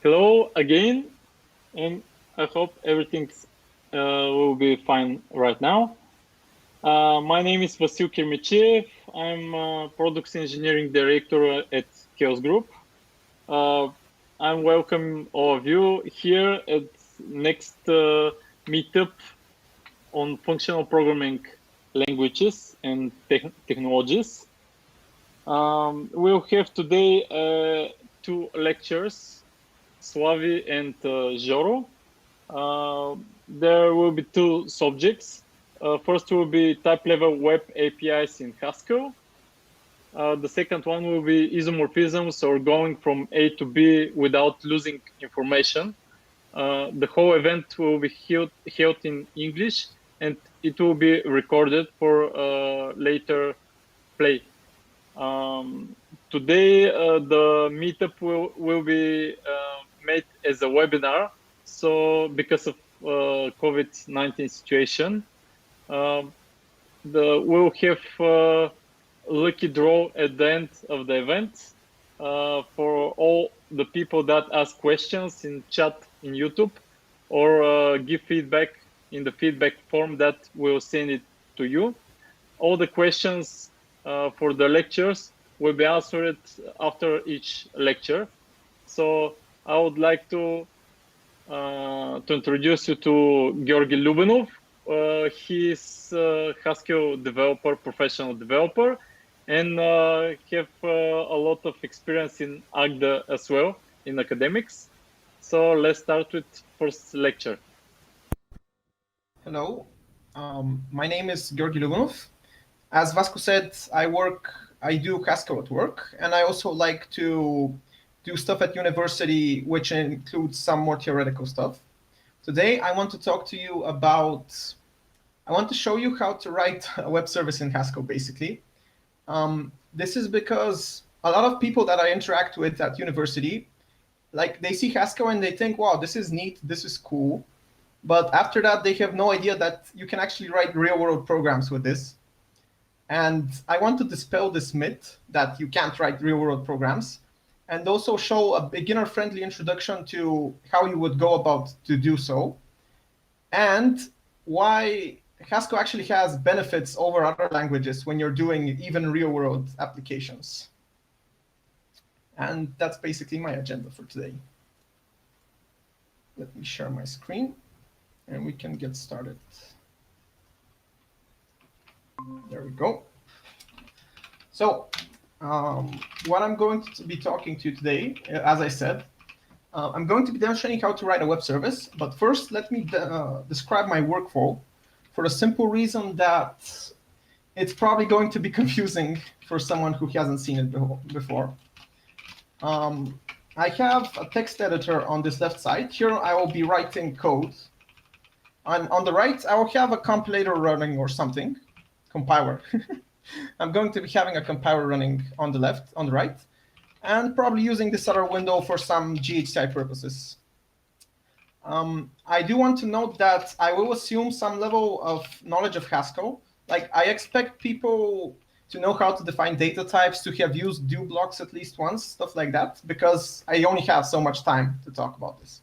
Hello again, and I hope everything will be fine right now. My name is Vasil Kirmichev. I'm Products Engineering Director at Chaos Group. Uh, I'm welcome all of you here at next meetup on functional programming languages and technologies. We'll have today two lectures, Slavi and Joro. There will be two subjects. First will be type-level web APIs in Haskell. The second one will be isomorphisms, or going from A to B without losing information. The whole event will be held in English, and it will be recorded for later play. Today, the meetup will be made as a webinar. So because of COVID-19 situation, we'll have lucky draw at the end of the event for all the people that ask questions in chat in YouTube, or give feedback in the feedback form that we'll send it to you. All the questions for the lectures will be answered after each lecture. So I would like to introduce you to Georgy Lubanov. He's a Haskell developer, professional developer, and have a lot of experience in AGDA as well, in academics. So let's start with first lecture. Hello, my name is Georgy Lubanov. As Vasco said, I do Haskell at work, and I also like to do stuff at university, which includes some more theoretical stuff. Today, I want to talk to you about, I want to show you how to write a web service in Haskell, basically. This is because a lot of people that I interact with at university, like they see Haskell and they think, wow, this is neat, this is cool. But after that, they have no idea that you can actually write real-world programs with this. And I want to dispel this myth that you can't write real-world programs, and also show a beginner-friendly introduction to how you would go about to do so, and why Haskell actually has benefits over other languages when you're doing even real-world applications. And that's basically my agenda for today. Let me share my screen, and we can get started. There we go. So what I'm going to be talking to you today, as I said, I'm going to be demonstrating how to write a web service. But first, let me describe my workflow, for the simple reason that it's probably going to be confusing for someone who hasn't seen it before. I have a text editor on this left side. Here I will be writing code. And on the right, I will have a compiler running or something. Compiler. I'm going to be having a compiler running on the left, on the right, and probably using this other window for some GHCI purposes. I do want to note that I will assume some level of knowledge of Haskell. Like, I expect people to know how to define data types, to have used do blocks at least once, stuff like that, because I only have so much time to talk about this.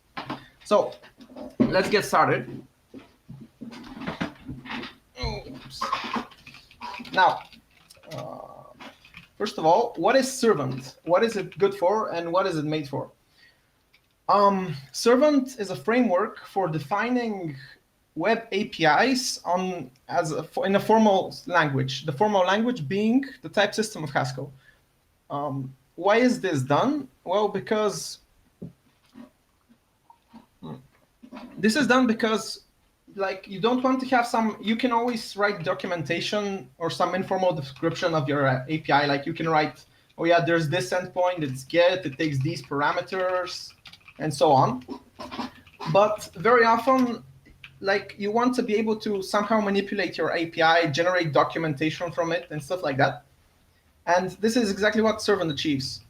So let's get started. Oops. Now, first of all, what is Servant? What is it good for, and what is it made for? Servant is a framework for defining web APIs in a formal language, the formal language being the type system of Haskell. Why is this done? Well, because this is done because, like, you don't want to have you can always write documentation or some informal description of your API. Like, you can write, oh yeah, there's this endpoint, it's get, it takes these parameters, and so on. But very often, like, you want to be able to somehow manipulate your API, generate documentation from it, and stuff like that. And this is exactly what Servant achieves.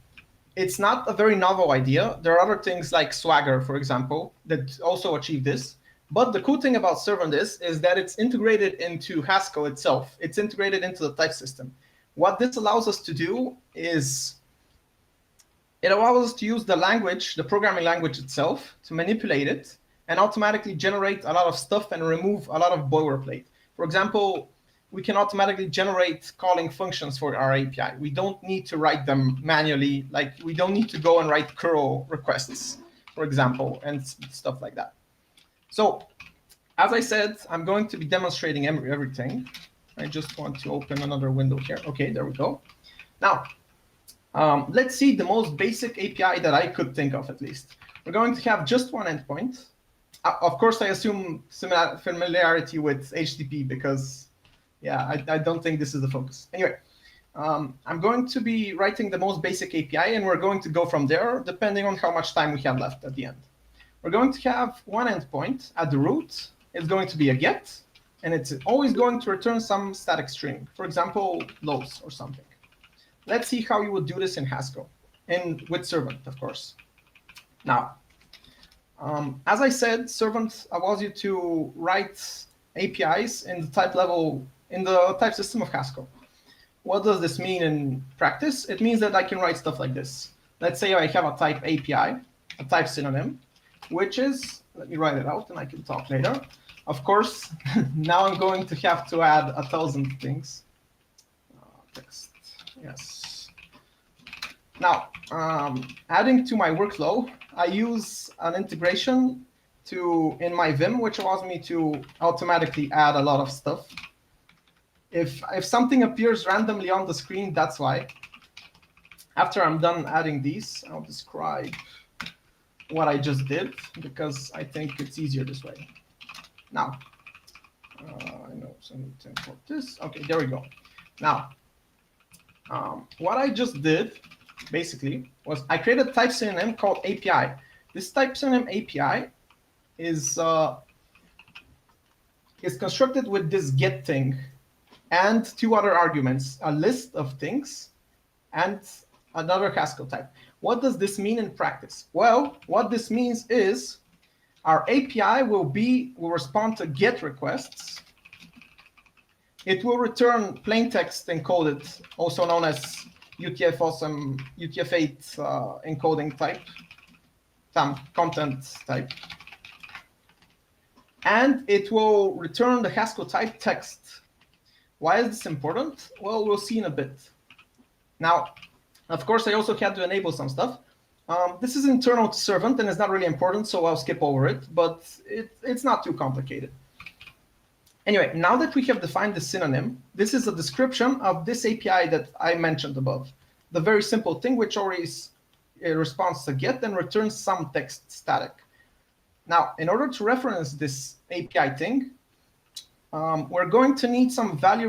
It's not a very novel idea. There are other things like Swagger, for example, that also achieve this. But the cool thing about Servant is that it's integrated into Haskell itself. It's integrated into the type system. What this allows us to do is It allows us to use the language, the programming language itself, to manipulate it and automatically generate a lot of stuff and remove a lot of boilerplate. For example, we can automatically generate calling functions for our API. We don't need to write them manually. Like, we don't need to go and write curl requests, for example, and stuff like that. So, as I said, I'm going to be demonstrating everything. I just want to open another window here. Okay, there we go. Now, let's see the most basic API that I could think of, at least. We're going to have just one endpoint. Of course, I assume familiarity with HTTP because, yeah, I don't think this is the focus. Anyway, I'm going to be writing the most basic API, and we're going to go from there, depending on how much time we have left at the end. We're going to have one endpoint at the root. It's going to be a get, and it's always going to return some static string, for example, lows or something. Let's see how you would do this in Haskell, and with servant, of course. Now, as I said, servant allows you to write APIs in the type level, in the type system of Haskell. What does this mean in practice? It means that I can write stuff like this. Let's say I have a type API, a type synonym, which is, let me write it out and I can talk later. Of course, now I'm going to have to add 1,000 things. Text, yes. Now, adding to my workflow, I use an integration in my Vim, which allows me to automatically add a lot of stuff. If something appears randomly on the screen, that's why. After I'm done adding these, I'll describe what I just did, because I think it's easier this way. Now, I know, so I need to import this. Okay, there we go. Now, what I just did, basically, was I created a type synonym called API. This type synonym API is constructed with this get thing and two other arguments, a list of things and another Haskell type. What does this mean in practice? Well, what this means is our API will respond to GET requests. It will return plain text encoded, also known as UTF-8 encoding type, content type. And it will return the Haskell type text. Why is this important? Well, we'll see in a bit. Now, of course, I also had to enable some stuff. This is internal to servant, and it's not really important, so I'll skip over it, but it's not too complicated. Anyway, now that we have defined the synonym, this is a description of this API that I mentioned above. The very simple thing, which always responds to GET and returns some text static. Now, in order to reference this API thing, we're going to need some value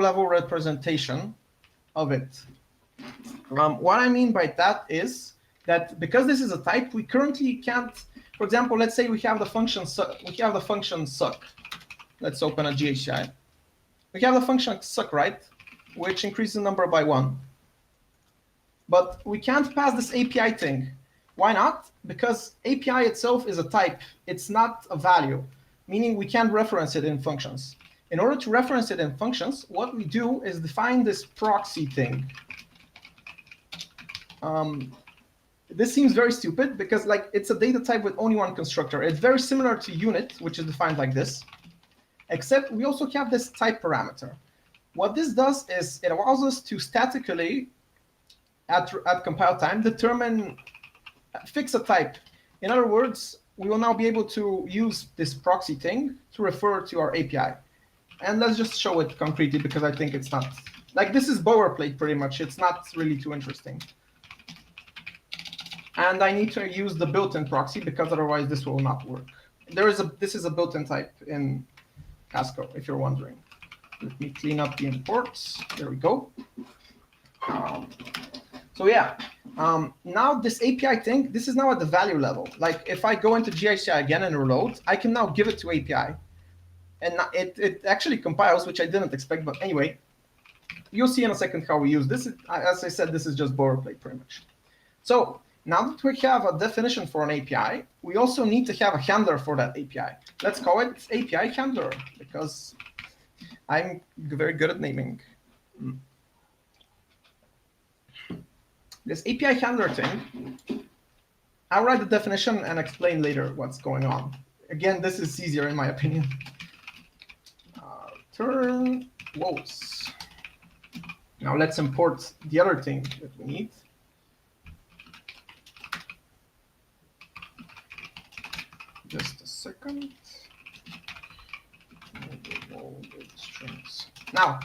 level representation of it. What I mean by that is that because this is a type, we currently can't. For example, let's say we have the function suck. Let's open a GHCI. We have the function suck, right, which increases the number by 1. But we can't pass this API thing. Why not? Because API itself is a type. It's not a value, meaning we can't reference it in functions. In order to reference it in functions, what we do is define this proxy thing. This seems very stupid because it's a data type with only one constructor. It's very similar to unit, which is defined like this, except we also have this type parameter. What this does is it allows us to statically, at compile time, fix a type. In other words, we will now be able to use this proxy thing to refer to our API. And let's just show it concretely because I think it's not, this is boilerplate pretty much. It's not really too interesting. And I need to use the built-in proxy because otherwise this will not work. This is a built-in type in Haskell, if you're wondering. Let me clean up the imports. There we go. So yeah, now this API thing, this is now at the value level. If I go into GHCI again and reload, I can now give it to API. And it actually compiles, which I didn't expect, but anyway, you'll see in a second how we use this. As I said, this is just boilerplate pretty much. So now that we have a definition for an API, we also need to have a handler for that API. Let's call it API handler because I'm very good at naming. This API handler thing, I'll write the definition and explain later what's going on. Again, this is easier in my opinion. Return woes. Now let's import the other thing that we need. Just a second. Strings. Now,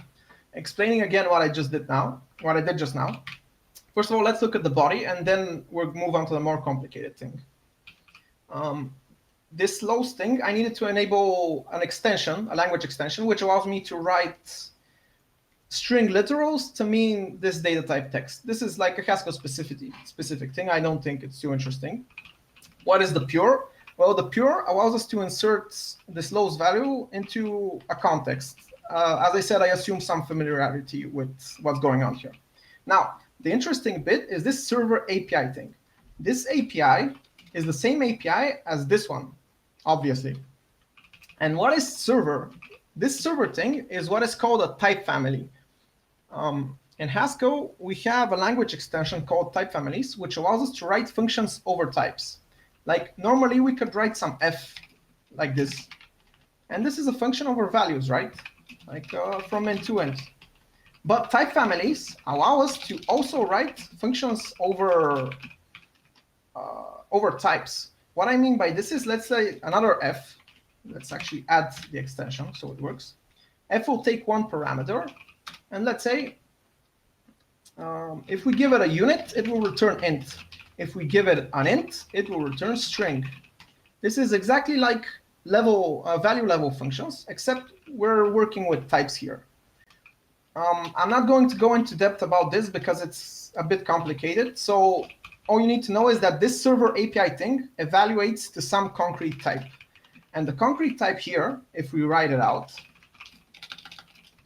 explaining again what I did just now. First of all, let's look at the body, and then we'll move on to the more complicated thing. This lows thing, I needed to enable an extension, a language extension, which allows me to write string literals to mean this data type text. This is like a Haskell specific thing. I don't think it's too interesting. What is the pure? Well, the pure allows us to insert this lows value into a context. As I said, I assume some familiarity with what's going on here. Now, the interesting bit is this server API thing. This API is the same API as this one, obviously. And what is server? This server thing is what is called a type family. In Haskell, we have a language extension called type families, which allows us to write functions over types. Like normally we could write some f like this. And this is a function over values, right? Like from int to int. But type families allow us to also write functions over types. What I mean by this is, let's say another f. Let's actually add the extension so it works. F will take one parameter. And let's say if we give it a unit, it will return int. If we give it an int, it will return string. This is exactly like value level functions, except we're working with types here. I'm not going to go into depth about this because it's a bit complicated. So all you need to know is that this server API thing evaluates to some concrete type. And the concrete type here, if we write it out,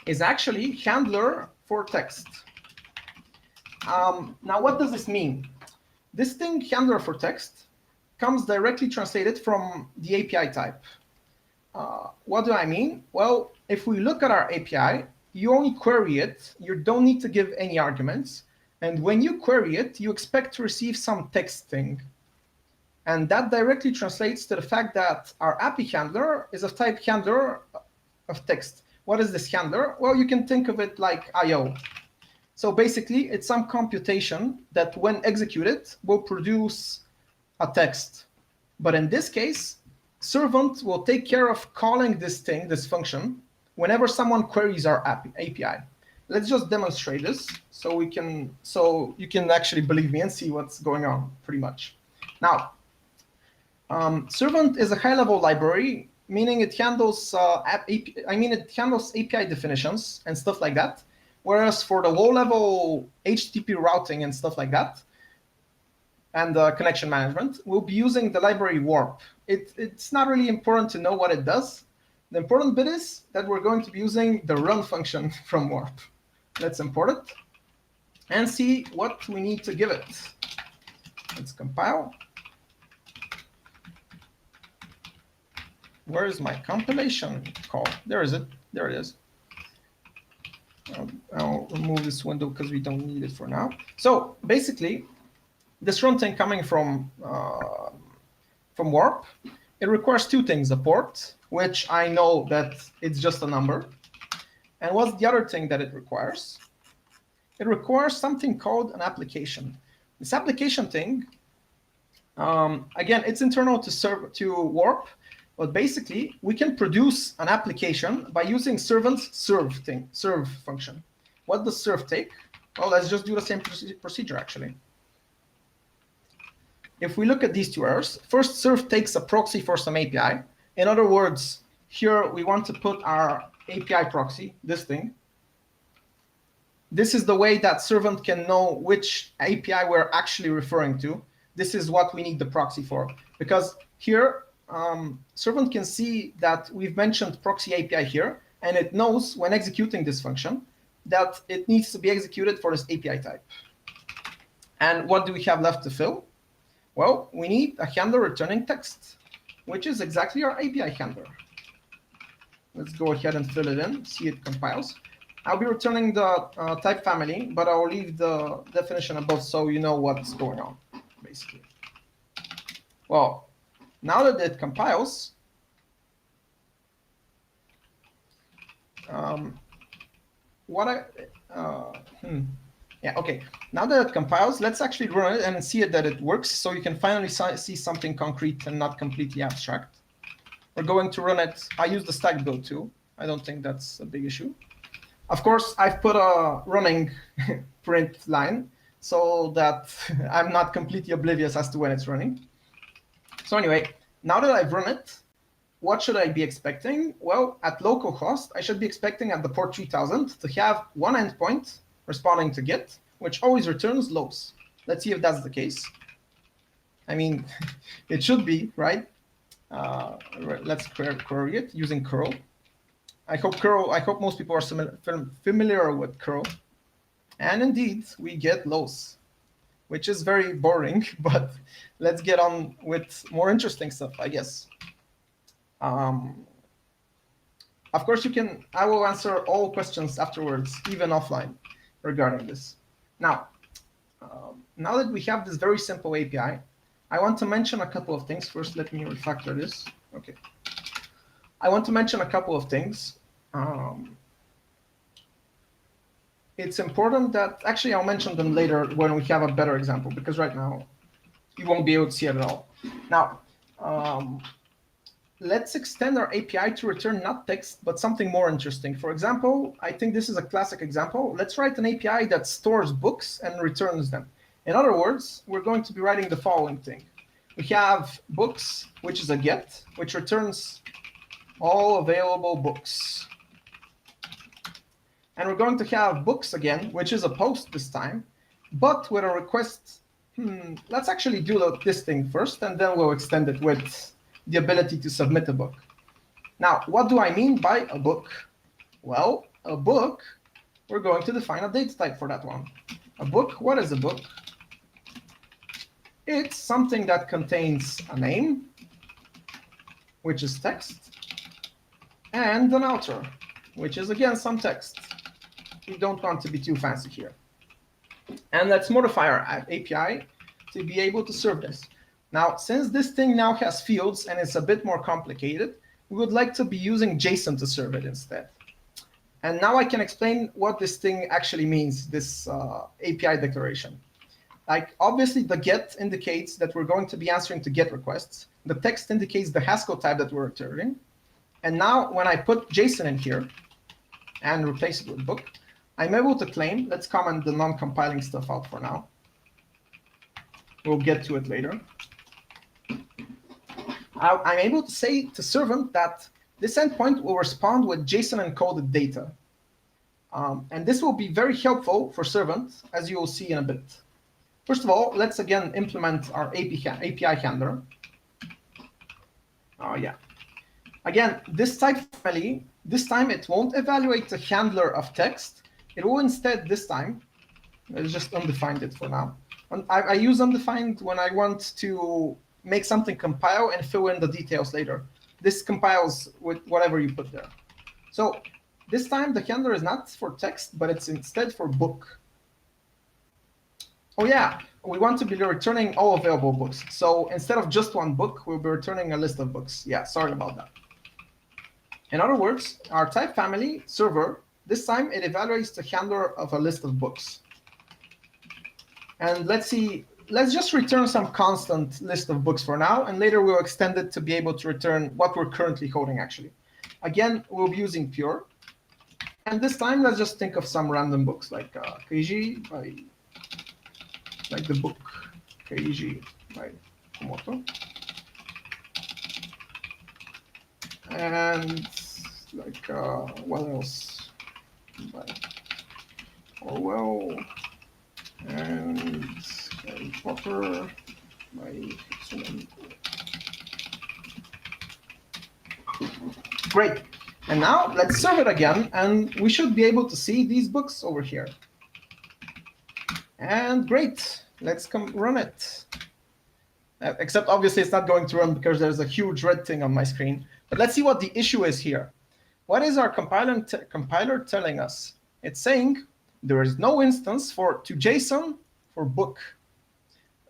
is actually handler for text. Now, what does this mean? This thing, handler for text, comes directly translated from the API type. What do I mean? Well, if we look at our API, you only query it. You don't need to give any arguments. And when you query it, you expect to receive some text thing. And that directly translates to the fact that our API handler is a type handler of text. What is this handler? Well, you can think of it like I/O. So basically, it's some computation that when executed will produce a text. But in this case, servant will take care of calling this thing, this function, whenever someone queries our API. Let's just demonstrate this so you can actually believe me and see what's going on pretty much. Now, servant is a high-level library, meaning it handles it handles API definitions and stuff like that. Whereas for the low-level HTTP routing and stuff like that, and connection management, we'll be using the library warp. It's not really important to know what it does. The important bit is that we're going to be using the run function from warp. Let's import it and see what we need to give it. Let's compile. Where is my compilation call? There is it. There it is. I'll remove this window because we don't need it for now. So basically, this runtime coming from warp, it requires two things: a port, which I know that it's just a number. And what's the other thing that it requires? It requires something called an application. This application thing, again, it's internal to warp. But basically, we can produce an application by using servant's serve function. What does serve take? Well, let's just do the same procedure, actually. If we look at these two errors, first, serve takes a proxy for some API. In other words, here we want to put our API proxy, this thing. This is the way that servant can know which API we're actually referring to. This is what we need the proxy for. Because here, servant can see that we've mentioned proxy API here, and it knows when executing this function that it needs to be executed for this API type. And what do we have left to fill? Well, we need a handler returning text, which is exactly our API handler. Let's go ahead and fill it in, see it compiles. I'll be returning the type family, but I'll leave the definition above so you know what's going on, basically. Well, now that it compiles, yeah, okay. Now that it compiles, let's actually run it and see that it works, so you can finally see something concrete and not completely abstract. We're going to run it. I use the stack build too. I don't think that's a big issue. Of course, I've put a running print line so that I'm not completely oblivious as to when it's running. So anyway, now that I've run it, what should I be expecting? Well, at localhost, I should be expecting at the port 3000 to have one endpoint responding to get, which always returns lows. Let's see if that's the case. I mean, it should be, right? Let's query it using curl. I hope most people are familiar with curl. And indeed, we get lows, which is very boring, but let's get on with more interesting stuff, I guess. Of course, I will answer all questions afterwards, even offline, regarding this. Now that we have this very simple API, I want to mention a couple of things. First, let me refactor this. Okay. I want to mention a couple of things. It's important that, actually, I'll mention them later when we have a better example, because right now you won't be able to see it at all. Now, let's extend our API to return not text, but something more interesting. For example, I think this is a classic example. Let's write an API that stores books and returns them. In other words, we're going to be writing the following thing. We have books, which is a get, which returns all available books. And we're going to have books again, which is a post this time, but with a request. Let's actually do this thing first, and then we'll extend it with the ability to submit a book. Now, what do I mean by a book? Well, a book, we're going to define a data type for that one. A book, what is a book? It's something that contains a name, which is text, and an author, which is again some text. We don't want to be too fancy here. And let's modify our API to be able to serve this. Now, since this thing now has fields and it's a bit more complicated, we would like to be using JSON to serve it instead. And now I can explain what this thing actually means, this API declaration. Like, obviously, the get indicates that we're going to be answering to get requests. The text indicates the Haskell type that we're returning. And now when I put JSON in here and replace it with book, I'm able to claim, let's comment the non-compiling stuff out for now. We'll get to it later. I'm able to say to servant that this endpoint will respond with JSON encoded data. And this will be very helpful for servant, as you will see in a bit. First of all, let's again implement our API handler. Oh yeah. Again, this type family, this time it won't evaluate the handler of text. It will instead this time, let's just undefined it for now. I use undefined when I want to make something compile and fill in the details later. This compiles with whatever you put there. So this time the handler is not for text, but it's instead for book. Oh yeah, we want to be returning all available books. So instead of just one book, we'll be returning a list of books. Yeah, sorry about that. In other words, our type family server, this time it evaluates the handler of a list of books. And let's see, let's just return some constant list of books for now, and later we'll extend it to be able to return what we're currently holding, actually. Again, we'll be using pure. And this time, let's just think of some random books, like Keiji by, like the book Keiji by Komoto. And like, what else? By Orwell. And Harry Potter by synonym. Great. And now let's serve it again, and we should be able to see these books over here. And great, let's come run it. Except obviously it's not going to run because there's a huge red thing on my screen. But let's see what the issue is here. What is our compiler telling us? It's saying there is no instance to JSON for book.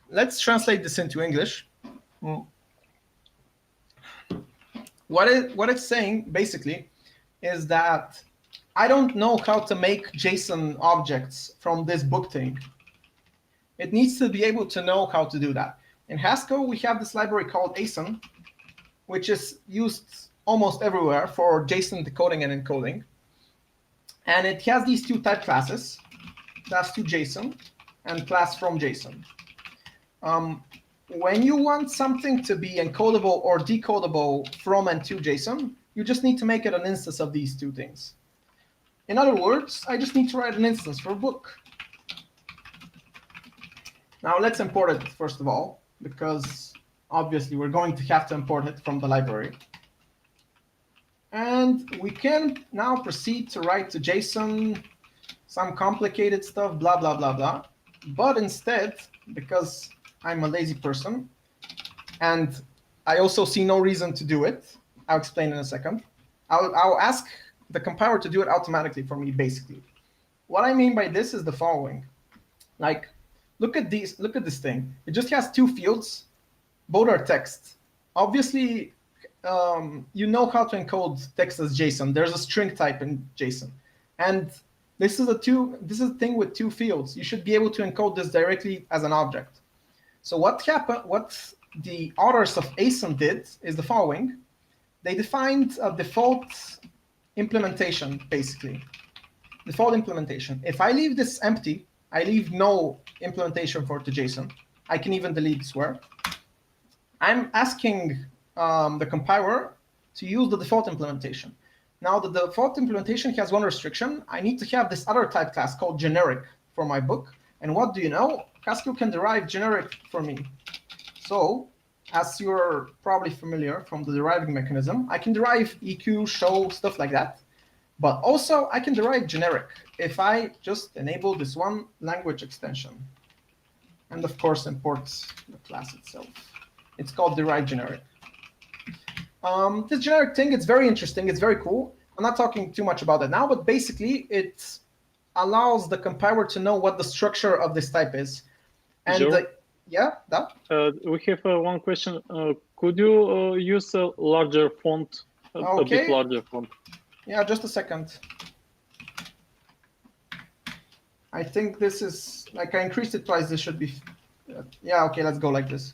Let's translate this into English. What it's saying basically is that I don't know how to make JSON objects from this book thing. It needs to be able to know how to do that. In Haskell, we have this library called ASON, which is used almost everywhere for JSON decoding and encoding. And it has these two type classes, class to JSON and class from JSON. When you want something to be encodable or decodable from and to JSON, you just need to make it an instance of these two things. In other words, I just need to write an instance for a book. Now let's import it first of all, because obviously we're going to have to import it from the library. And we can now proceed to write to JSON, some complicated stuff, blah, blah, blah, blah. But instead, because I'm a lazy person, and I also see no reason to do it, I'll explain in a second. I'll ask the compiler to do it automatically for me, basically. What I mean by this is the following. Like, look at this thing. It just has two fields. Both are text. Obviously, you know how to encode text as JSON. There's a string type in JSON. And this is a thing with two fields. You should be able to encode this directly as an object. So what the authors of ASON did is the following. They defined a default implementation, basically. Default implementation. If I leave this empty, I leave no implementation for the JSON. I can even delete swear. I'm asking the compiler to use the default implementation. Now, the default implementation has one restriction. I need to have this other type class called generic for my book. And what do you know? Haskell can derive generic for me. So, as you're probably familiar from the deriving mechanism, I can derive EQ, show, stuff like that. But also, I can derive generic if I just enable this one language extension. And of course, import the class itself. It's called derive generic. This generic thing, it's very interesting. It's very cool. I'm not talking too much about it now, but basically, it allows the compiler to know what the structure of this type is. And yeah, that? We have one question. Could you use a larger font, a bit larger font? Yeah, just a second. I think this is, like, I increased it twice. This should be, yeah, okay, let's go like this.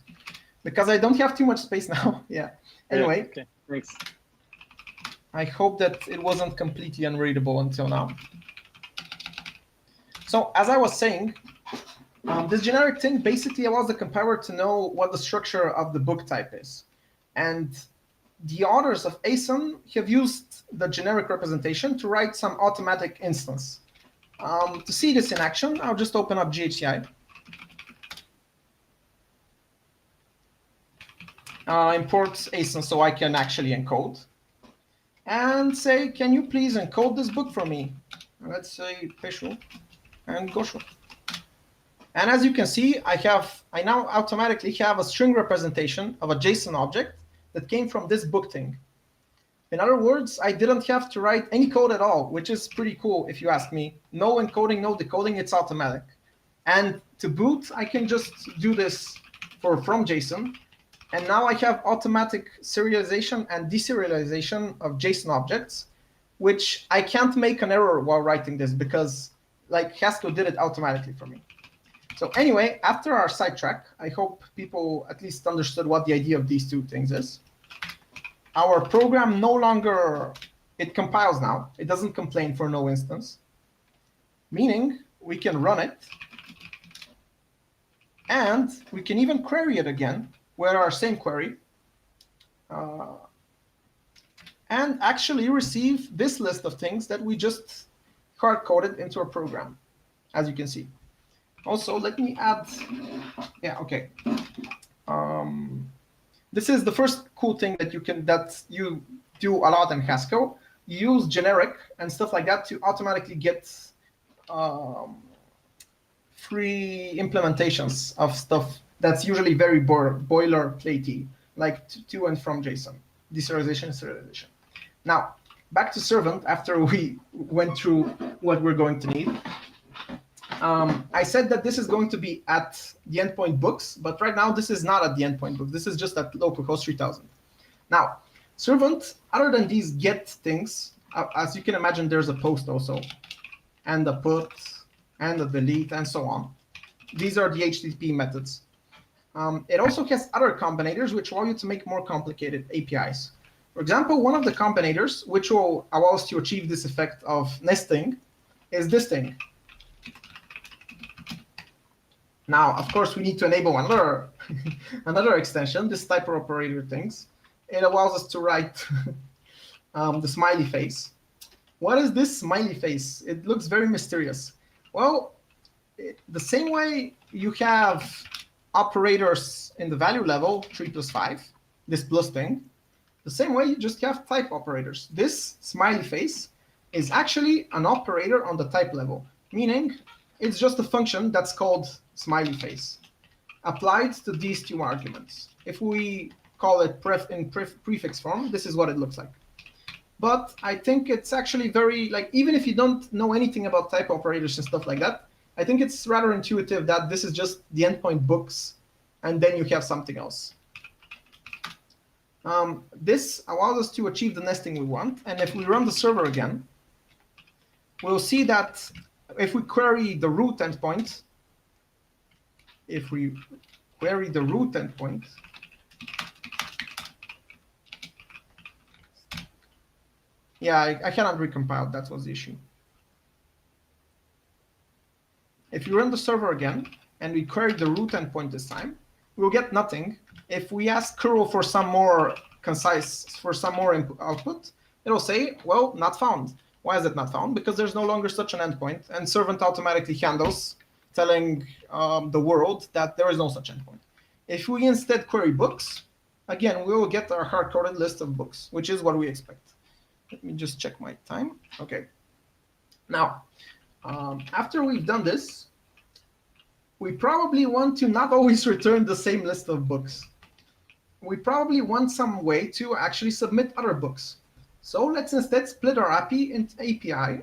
Because I don't have too much space now. Yeah. Anyway. Yeah, okay, thanks. I hope that it wasn't completely unreadable until now. So as I was saying, this generic thing basically allows the compiler to know what the structure of the book type is. And the authors of ASON have used the generic representation to write some automatic instance. To see this in action, I'll just open up GHCI. Import ASON so I can actually encode. And say, can you please encode this book for me? Let's say Peshu and Goshu. And as you can see, I now automatically have a string representation of a JSON object that came from this book thing. In other words, I didn't have to write any code at all, which is pretty cool if you ask me. No encoding, no decoding, it's automatic. And to boot, I can just do this from JSON. And now I have automatic serialization and deserialization of JSON objects, which I can't make an error while writing this because like Haskell did it automatically for me. So anyway, after our sidetrack, I hope people at least understood what the idea of these two things is. Our program no longer, it compiles now. It doesn't complain for no instance, meaning we can run it. And we can even query it again with our same query. And actually receive this list of things that we just hard-coded into our program, as you can see. Also, let me add, yeah, okay. This is the first cool thing that you do a lot in Haskell. You use generic and stuff like that to automatically get free implementations of stuff that's usually very boilerplatey, like to and from JSON, deserialization and serialization. Now, back to servant after we went through what we're going to need. I said that this is going to be at the endpoint books, but right now this is not at the endpoint book. This is just at localhost 3000. Now, servant, other than these get things, as you can imagine, there's a post also, and a put, and a delete, and so on. These are the HTTP methods. It also has other combinators which allow you to make more complicated APIs. For example, one of the combinators which will allow us to achieve this effect of nesting is this thing. Now, of course, we need to enable another, another extension, this type of operator things. It allows us to write the smiley face. What is this smiley face? It looks very mysterious. Well, the same way you have operators in the value level, 3 plus 5, this plus thing, the same way you just have type operators. This smiley face is actually an operator on the type level, meaning it's just a function that's called smiley face applied to these two arguments. If we call it prefix form, this is what it looks like. But I think it's actually very, like, even if you don't know anything about type operators and stuff like that, I think it's rather intuitive that this is just the endpoint books, and then you have something else. This allows us to achieve the nesting we want. And if we run the server again, we'll see that if we query the root endpoint, yeah, I cannot recompile. That was the issue. If you run the server again and we query the root endpoint this time, we'll get nothing. If we ask curl for some more concise, for some more output, it'll say, well, not found. Why is it not found? Because there's no longer such an endpoint, and servant automatically handles, telling the world that there is no such endpoint. If we instead query books, again, we will get our hard-coded list of books, which is what we expect. Let me just check my time. Okay. Now, after we've done this, we probably want to not always return the same list of books. We probably want some way to actually submit other books. So let's instead split our API into API.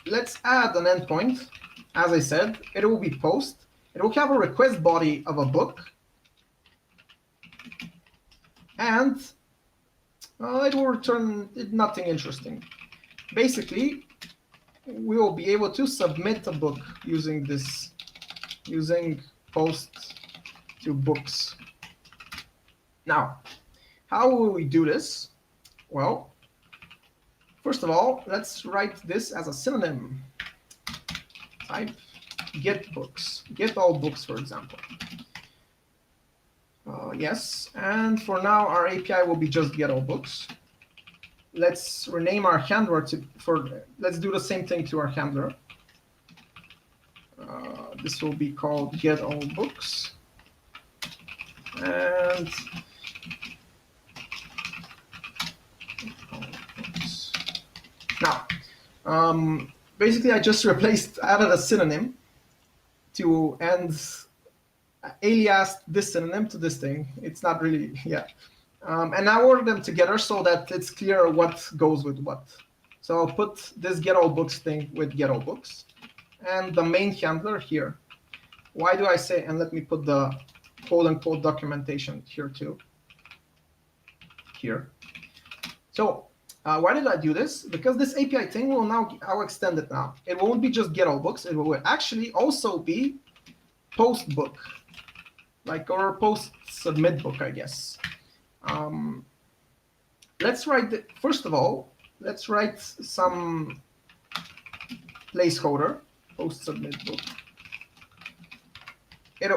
Let's add an endpoint. As I said, it will be post. It will have a request body of a book. And it will return nothing interesting. Basically, we will be able to submit a book using this, using post to books. Now, how will we do this? Well, first of all, let's write this as a synonym. Type get books, get all books, for example. Yes, and for now, our API will be just get all books. Let's rename our handler let's do the same thing to our handler. This will be called get all books. And now, basically I just added a synonym to end alias this synonym to this thing. It's not really, yeah. And I order them together so that it's clear what goes with what. So I'll put this get all books thing with get all books and the main handler here. Why do I say, and let me put the quote unquote documentation here too. Here. So why did I do this? Because this API thing will now, I'll extend it now. It won't be just get all books. It will actually also be post book, like or post submit book, I guess. Let's write, first of all, let's write some placeholder, post submit book.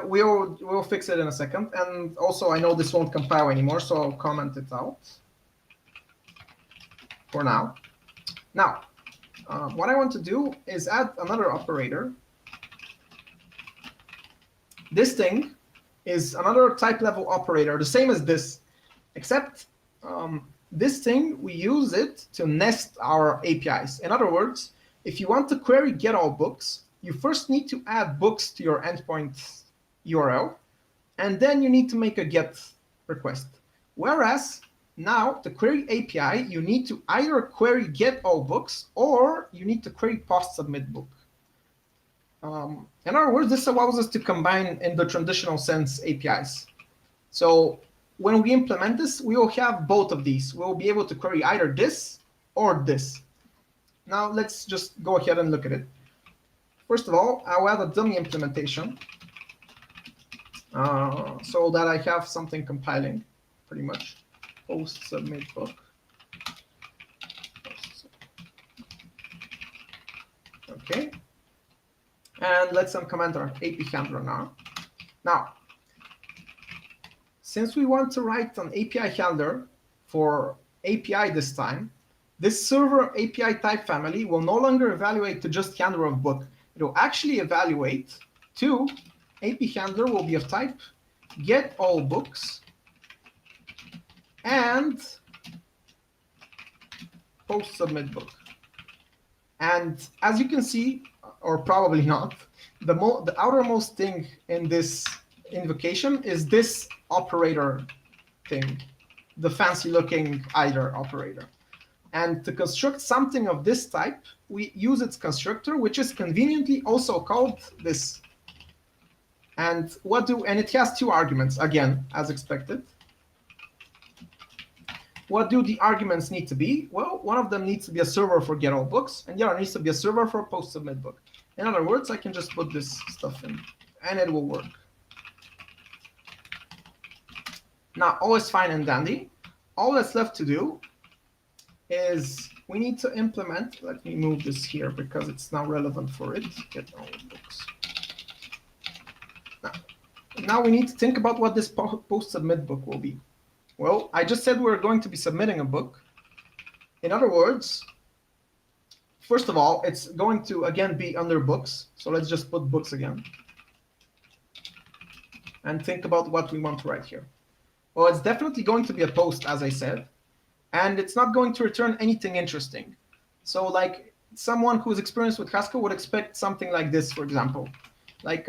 We'll fix it in a second. And also, I know this won't compile anymore, so I'll comment it out for now. Now, what I want to do is add another operator. This thing is another type level operator, the same as this, except this thing, we use it to nest our APIs. In other words, if you want to query get all books, you first need to add books to your endpoint URL, and then you need to make a get request. Whereas Now, to query API, you need to either query get all books or you need to query post submit book. In other words, this allows us to combine in the traditional sense APIs. So when we implement this, we will have both of these. We'll be able to query either this or this. Now let's just go ahead and look at it. First of all, I'll add a dummy implementation so that I have something compiling, pretty much. Post submit book. Okay. And let's uncomment our AP handler now. Now, since we want to write an API handler for API this time, this server API type family will no longer evaluate to just handler of book. It will actually evaluate to AP handler will be of type get all books and post submit book. And as you can see, or probably not, the outermost thing in this invocation is this operator thing, the fancy looking either operator. And to construct something of this type, we use its constructor, which is conveniently also called this. And it has two arguments, again, as expected. What do the arguments need to be? Well, one of them needs to be a server for get all books, and the other needs to be a server for post submit book. In other words, I can just put this stuff in, and it will work. Now, all is fine and dandy. All that's left to do is we need to implement, let me move this here because it's now relevant for it, get all books. Now we need to think about what this post submit book will be. Well, I just said we're going to be submitting a book. In other words, first of all, it's going to, again, be under books. So let's just put books again. And think about what we want to write here. Well, it's definitely going to be a post, as I said. And it's not going to return anything interesting. So like someone who's experienced with Haskell would expect something like this, for example. Like,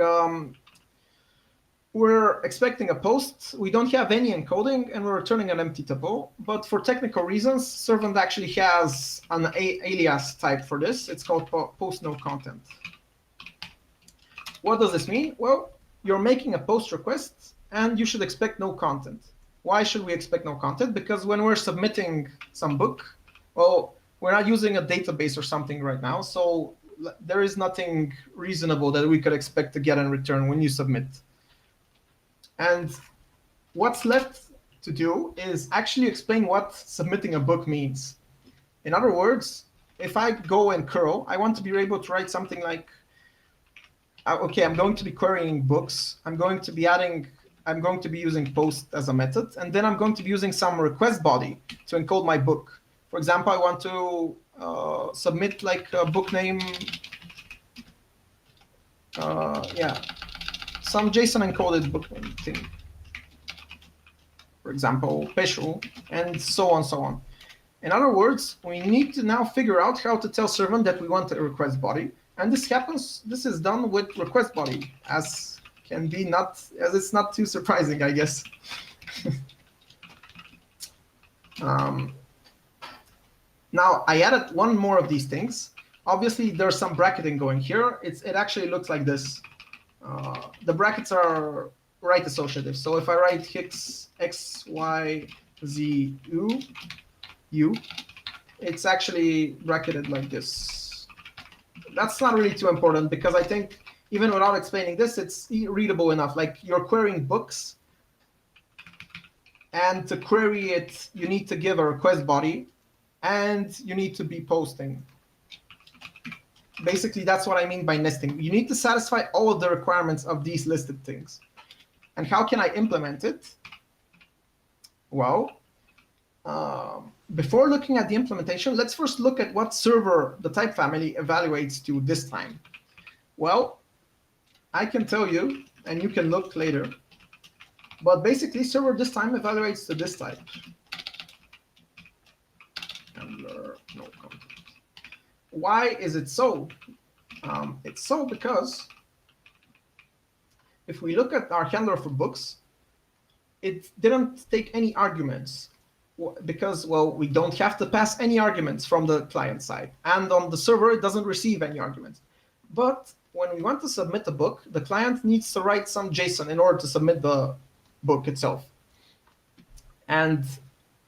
we're expecting a post, we don't have any encoding, and we're returning an empty tuple. But for technical reasons, Servant actually has an alias type for this. It's called post no content. What does this mean? Well, you're making a post request, and you should expect no content. Why should we expect no content? Because when we're submitting some book, well, we're not using a database or something right now, so there is nothing reasonable that we could expect to get in return when you submit. And what's left to do is actually explain what submitting a book means. In other words, if I go and curl, I want to be able to write something like, okay, I'm going to be querying books. I'm going to be using post as a method, and then I'm going to be using some request body to encode my book. For example, I want to submit like a book name, some JSON encoded book name thing. For example, Peshu, and so on, so on. In other words, we need to now figure out how to tell Servant that we want a request body, and this is done with request body, as it's not too surprising, I guess. Now, I added one more of these things. Obviously, there's some bracketing going here. It actually looks like this. The brackets are right associative. So if I write Hicks X, Y, Z, U, it's actually bracketed like this. That's not really too important because I think even without explaining this, it's readable enough. Like you're querying books, and to query it, you need to give a request body, and you need to be posting. Basically, that's what I mean by nesting. You need to satisfy all of the requirements of these listed things. And how can I implement it? Well, before looking at the implementation, let's first look at what server the type family evaluates to this time. Well, I can tell you, and you can look later, but basically server this time evaluates to this type. Handler, no content. Why is it so? It's so because if we look at our handler for books, it didn't take any arguments. because, well, we don't have to pass any arguments from the client side. And on the server, it doesn't receive any arguments. But when we want to submit a book, the client needs to write some JSON in order to submit the book itself. And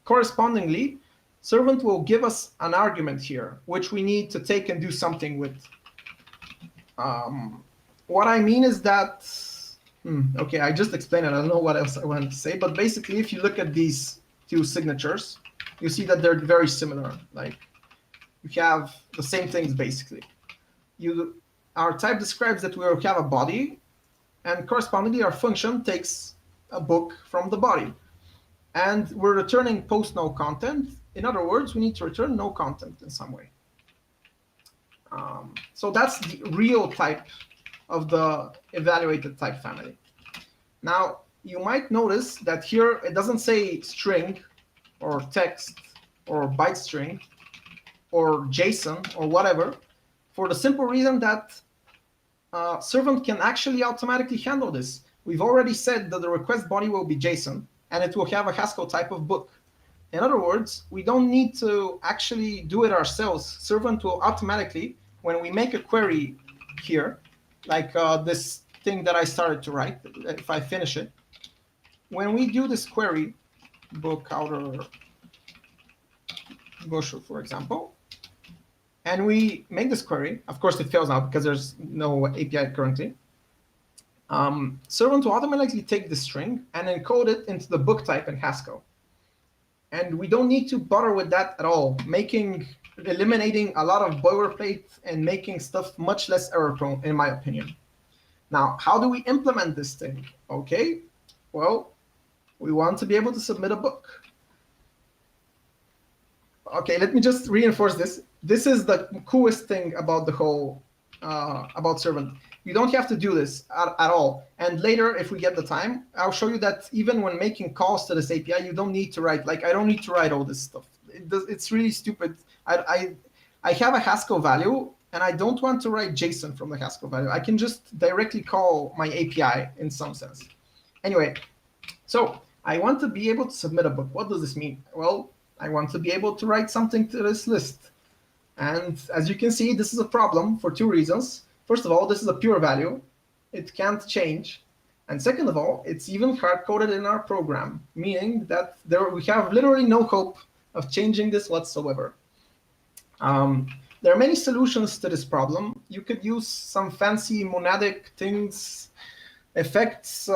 correspondingly, servant will give us an argument here, which we need to take and do something with. What I mean is that, okay, I just explained it. I don't know what else I wanted to say, but basically, if you look at these two signatures, you see that they're very similar. Like, you have the same things basically. Our type describes that we have a body, and correspondingly, our function takes a book from the body. And we're returning post no content. In other words, we need to return no content in some way. So that's the real type of the evaluated type family. Now, you might notice that here it doesn't say string or text or byte string or JSON or whatever, for the simple reason that servant can actually automatically handle this. We've already said that the request body will be JSON, and it will have a Haskell type of book. In other words, we don't need to actually do it ourselves. Servant will automatically, when we make a query here, like this thing that I started to write, if I finish it, when we do this query, book outer brochure, for example, and we make this query, of course it fails now because there's no API currently, servant will automatically take the string and encode it into the book type in Haskell. And we don't need to bother with that at all, eliminating a lot of boilerplate and making stuff much less error prone, in my opinion. Now, how do we implement this thing? Okay, well, we want to be able to submit a book. Okay, let me just reinforce this. This is the coolest thing about the whole, about servant. You don't have to do this at all. And later, if we get the time, I'll show you that even when making calls to this API, you don't need to write, like, I don't need to write all this stuff. It's really stupid. I have a Haskell value, and I don't want to write JSON from the Haskell value. I can just directly call my API in some sense. Anyway, so I want to be able to submit a book. What does this mean? Well, I want to be able to write something to this list. And as you can see, this is a problem for two reasons. First of all, this is a pure value. It can't change. And second of all, it's even hard-coded in our program, meaning that we have literally no hope of changing this whatsoever. There are many solutions to this problem. You could use some fancy monadic things, effects,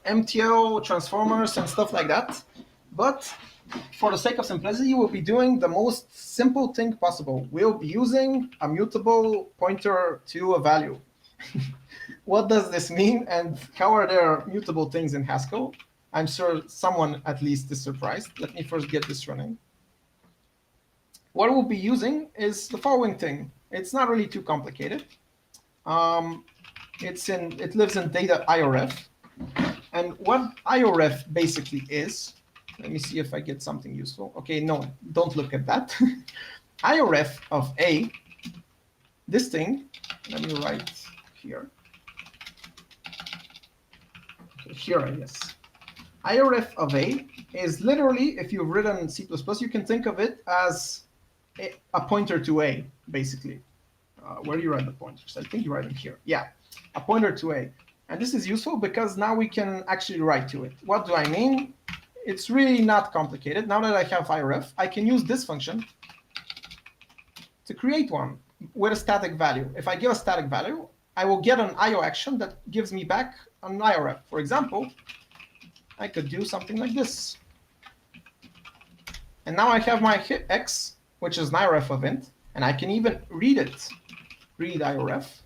MTL, transformers, and stuff like that. But for the sake of simplicity, we'll be doing the most simple thing possible. We'll be using a mutable pointer to a value. What does this mean, and how are there mutable things in Haskell? I'm sure someone at least is surprised. Let me first get this running. What we'll be using is the following thing. It's not really too complicated. It lives in data IOREF. And what IOREF basically is, let me see if I get something useful. Okay, no, don't look at that. IOREF of A, this thing, let me write here. Okay, here, I guess. IOREF of A is literally, if you've written C++, you can think of it as a pointer to A, basically. Where do you write the pointers? I think you write them here. Yeah, a pointer to A. And this is useful because now we can actually write to it. What do I mean? It's really not complicated. Now that I have IREF, I can use this function to create one with a static value. If I give a static value, I will get an IO action that gives me back an IREF. For example, I could do something like this. And now I have my x, which is an IREF of int, and I can even read it. Read IREF.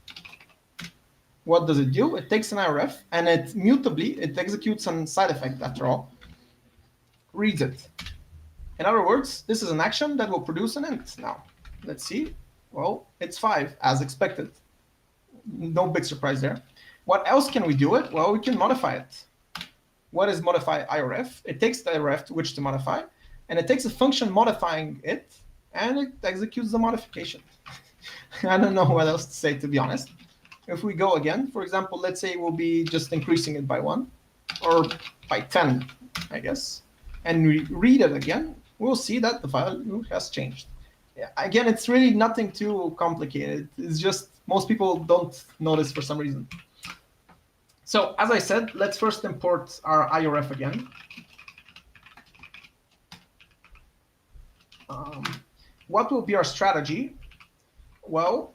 What does it do? It takes an IREF, and it mutably, it executes a side effect after all, reads it. In other words, this is an action that will produce an int. Now, let's see. Well, it's 5, as expected. No big surprise there. What else can we do it? Well, we can modify it. What is modify IREF? It takes the IREF to which to modify, and it takes a function modifying it, and it executes the modification. I don't know what else to say, to be honest. If we go again, for example, let's say we'll be just increasing it by 1, or by 10, I guess. and we read it again, we'll see that the value has changed. Again, it's really nothing too complicated. It's just most people don't notice for some reason. So as I said, let's first import our IRF again. What will be our strategy? Well,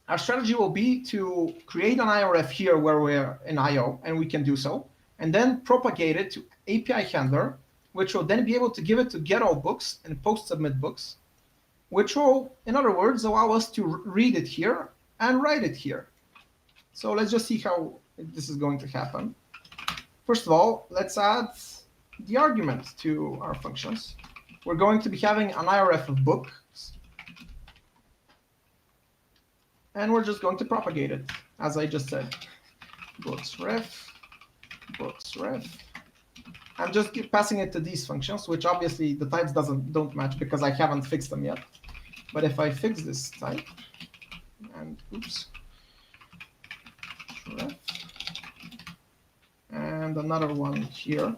our strategy will be to create an IRF here where we're in IO, and we can do so, and then propagate it to API handler, which will then be able to give it to get all books and post submit books, which will, in other words, allow us to read it here and write it here. So let's just see how this is going to happen. First of all, let's add the argument to our functions. We're going to be having an IRF of books, and we're just going to propagate it, as I just said. Books ref, books ref. I'm just passing it to these functions, which obviously the types don't match because I haven't fixed them yet. But if I fix this type, and oops, ref, and another one here,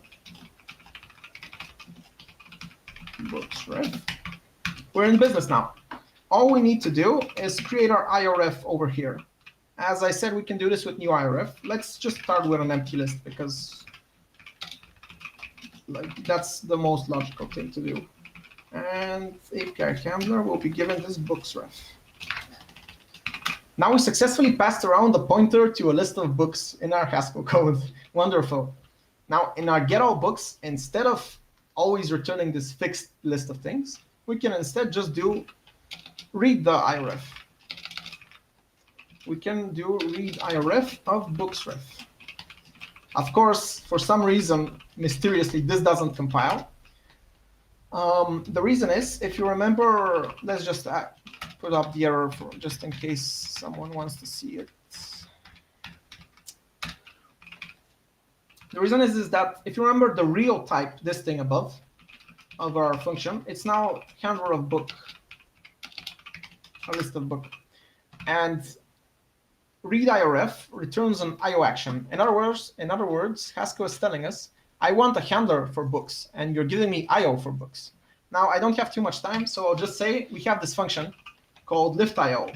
books ref, we're in business now. All we need to do is create our IRF over here. As I said, we can do this with new IRF. Let's just start with an empty list because that's the most logical thing to do. And API handler will be given this books ref. Now we successfully passed around the pointer to a list of books in our Haskell code. Wonderful. Now in our get all books, instead of always returning this fixed list of things, we can instead just do read the IRF. We can do read IRF of books ref. Of course, for some reason, mysteriously, this doesn't compile. The reason is, if you remember, let's just put up the error for just in case someone wants to see it. The reason is that if you remember the real type, this thing above of our function, it's now handler of book, a list of book. And read IRF returns an IO action. In other words, Haskell is telling us, I want a handler for books, and you're giving me IO for books. Now, I don't have too much time, so I'll just say we have this function called liftIO,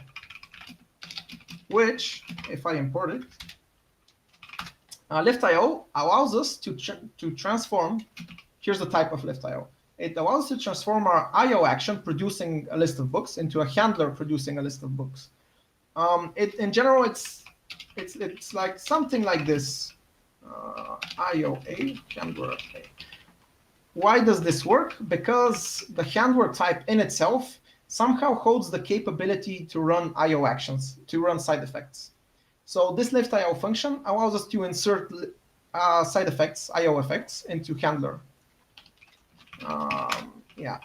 which, if I import it, liftIO allows us to transform. Here's the type of liftIO. It allows us to transform our IO action producing a list of books into a handler producing a list of books. In general, it's like something like this. IOA, handler A. Why does this work? Because the handler type in itself somehow holds the capability to run IO actions, to run side effects. So this liftIO function allows us to insert side effects, IO effects, into handler. Yeah,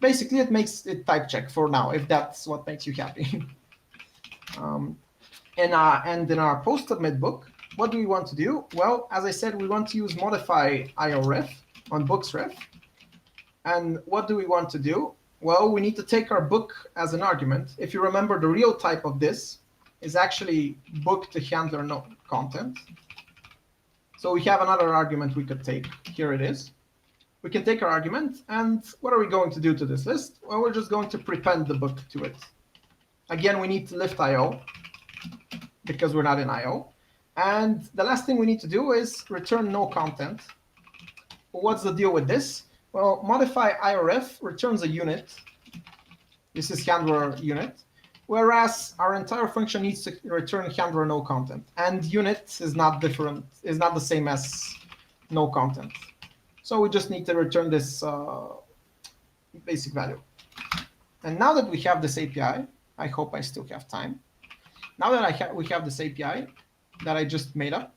basically it makes it type check for now, if that's what makes you happy. And in our post submit book, what do we want to do? Well, as I said, we want to use modify IORef on books ref. And what do we want to do? Well, we need to take our book as an argument. If you remember, the real type of this is actually book to handler no content. So we have another argument we could take. Here it is. We can take our argument, and what are we going to do to this list? Well, we're just going to prepend the book to it. Again, we need to lift IO because we're not in IO. And the last thing we need to do is return no content. What's the deal with this? Well, modify IRF returns a unit. This is handler unit, whereas our entire function needs to return handler no content. And unit is not different, is not the same as no content. So we just need to return this basic value. And now that we have this API, I hope I still have time. Now that we have this API that I just made up,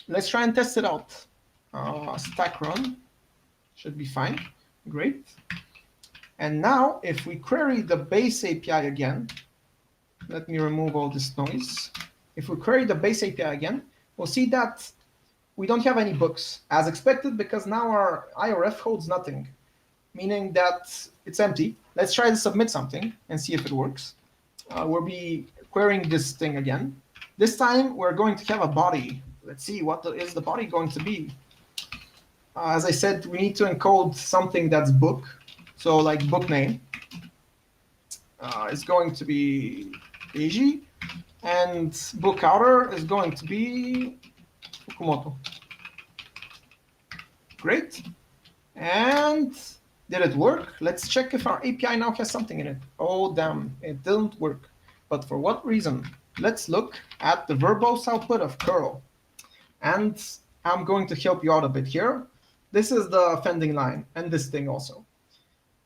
let's try and test it out. Stack run should be fine. Great. And now if we query the base API again, let me remove all this noise. If we query the base API again, we'll see that we don't have any books as expected because now our IRF holds nothing, meaning that it's empty. Let's try to submit something and see if it works. We'll be querying this thing again. This time we're going to have a body. Let's see, what is the body going to be? as I said, we need to encode something that's book. So like book name is going to be Eiji, and book outer is going to be Fukumoto. Great. And did it work? Let's check if our API now has something in it. Oh, damn, it didn't work. But for what reason? Let's look at the verbose output of curl. And I'm going to help you out a bit here. This is the offending line, and this thing also.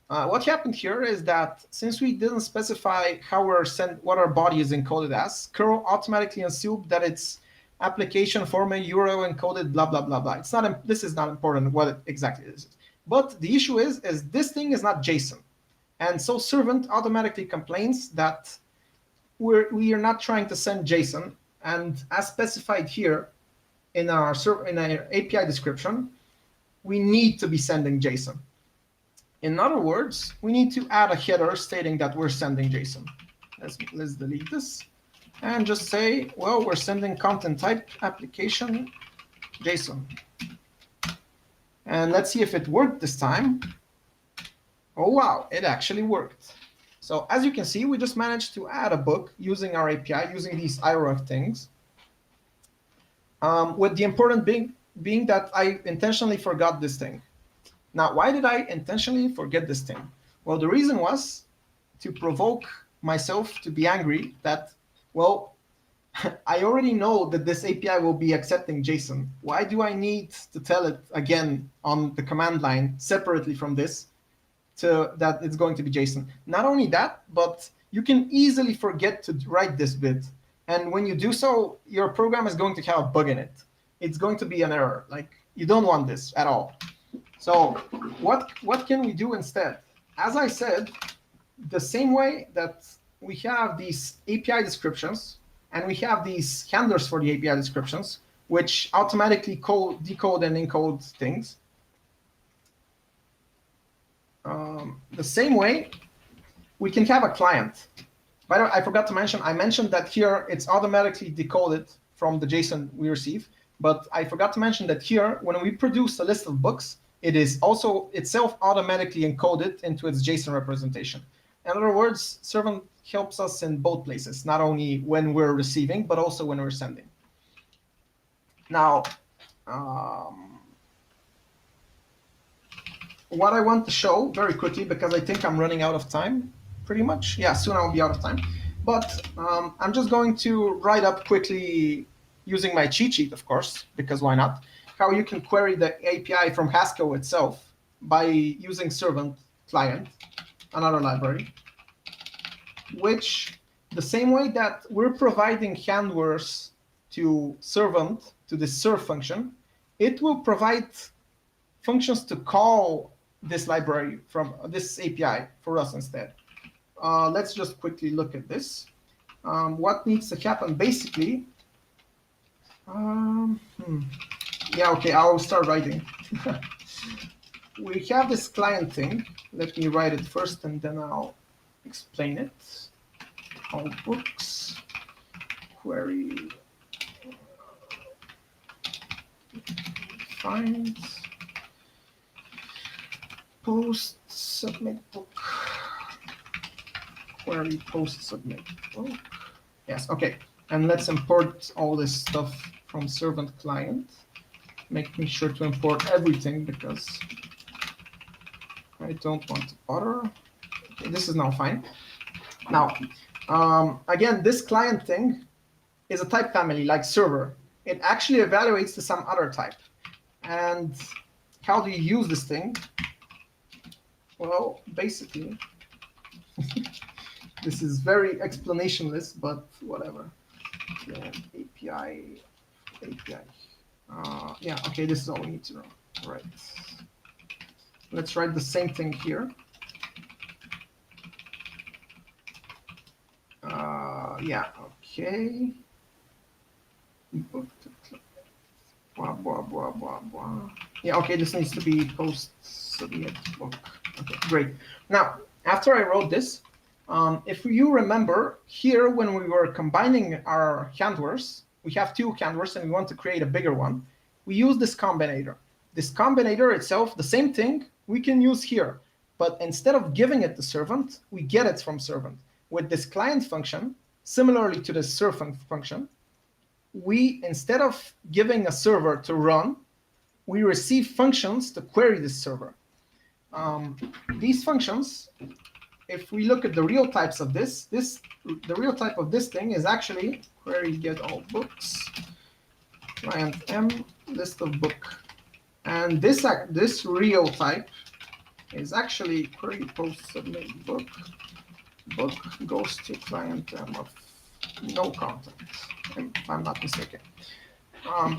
What happened here is that since we didn't specify how what our body is encoded as, curl automatically assumed that it's application format URL encoded blah blah blah blah. It's not. This is not important what it exactly is. But the issue is this thing is not JSON, and so servant automatically complains that we are not trying to send JSON, and as specified here in our API description, we need to be sending JSON. In other words, we need to add a header stating that we're sending JSON. Let's delete this and just say, well, we're sending content type application JSON. And let's see if it worked this time. Oh, wow, it actually worked. So as you can see, we just managed to add a book using our API, using these IRF things. With the important being that I intentionally forgot this thing. Now, why did I intentionally forget this thing? Well, the reason was to provoke myself to be angry that, well, I already know that this API will be accepting JSON. Why do I need to tell it again on the command line separately from this that it's going to be JSON? Not only that, but you can easily forget to write this bit. And when you do so, your program is going to have a bug in it. It's going to be an error. Like, you don't want this at all. So what can we do instead? As I said, the same way that we have these API descriptions and we have these handlers for the API descriptions, which automatically decode and encode things. The same way, we can have a client. By the way, I forgot to mention, I mentioned that here it's automatically decoded from the JSON we receive, but I forgot to mention that here, when we produce a list of books, it is also itself automatically encoded into its JSON representation. In other words, servant helps us in both places, not only when we're receiving, but also when we're sending. Now, what I want to show very quickly, because I think I'm running out of time, pretty much. Yeah, soon I'll be out of time. But I'm just going to write up quickly using my cheat sheet, of course, because why not, how you can query the API from Haskell itself by using servant client, another library, which the same way that we're providing handlers to servant, to the serve function, it will provide functions to call this library from this API for us instead. Let's just quickly look at this. What needs to happen basically? Yeah, okay, I'll start writing. We have this client thing. Let me write it first and then I'll explain it. All books, query, find, post, submit book, query, post, submit book. Yes, okay. And let's import all this stuff from servant client. Making sure to import everything because I don't want to bother. Okay, this is now fine. Now, again, this client thing is a type family like server. It actually evaluates to some other type. And how do you use this thing? Well, basically, this is very explanationless, but whatever. API. Yeah, okay, this is all we need to know. Right. Let's write the same thing here. Yeah, okay. Blah, blah, blah, blah, blah. Yeah, okay, this needs to be post submit book. Okay, great. Now, after I wrote this, if you remember here when we were combining our handlers, we have two handlers and we want to create a bigger one. We use this combinator. This combinator itself, the same thing we can use here, but instead of giving it to servant, we get it from servant. With this client function, similarly to the servant function, we, instead of giving a server to run, we receive functions to query this server. These functions, if we look at the real types of the real type of this thing is actually query get all books, client m, list of book. And this real type is actually query post submit book. Book goes to client m of no content, if I'm not mistaken.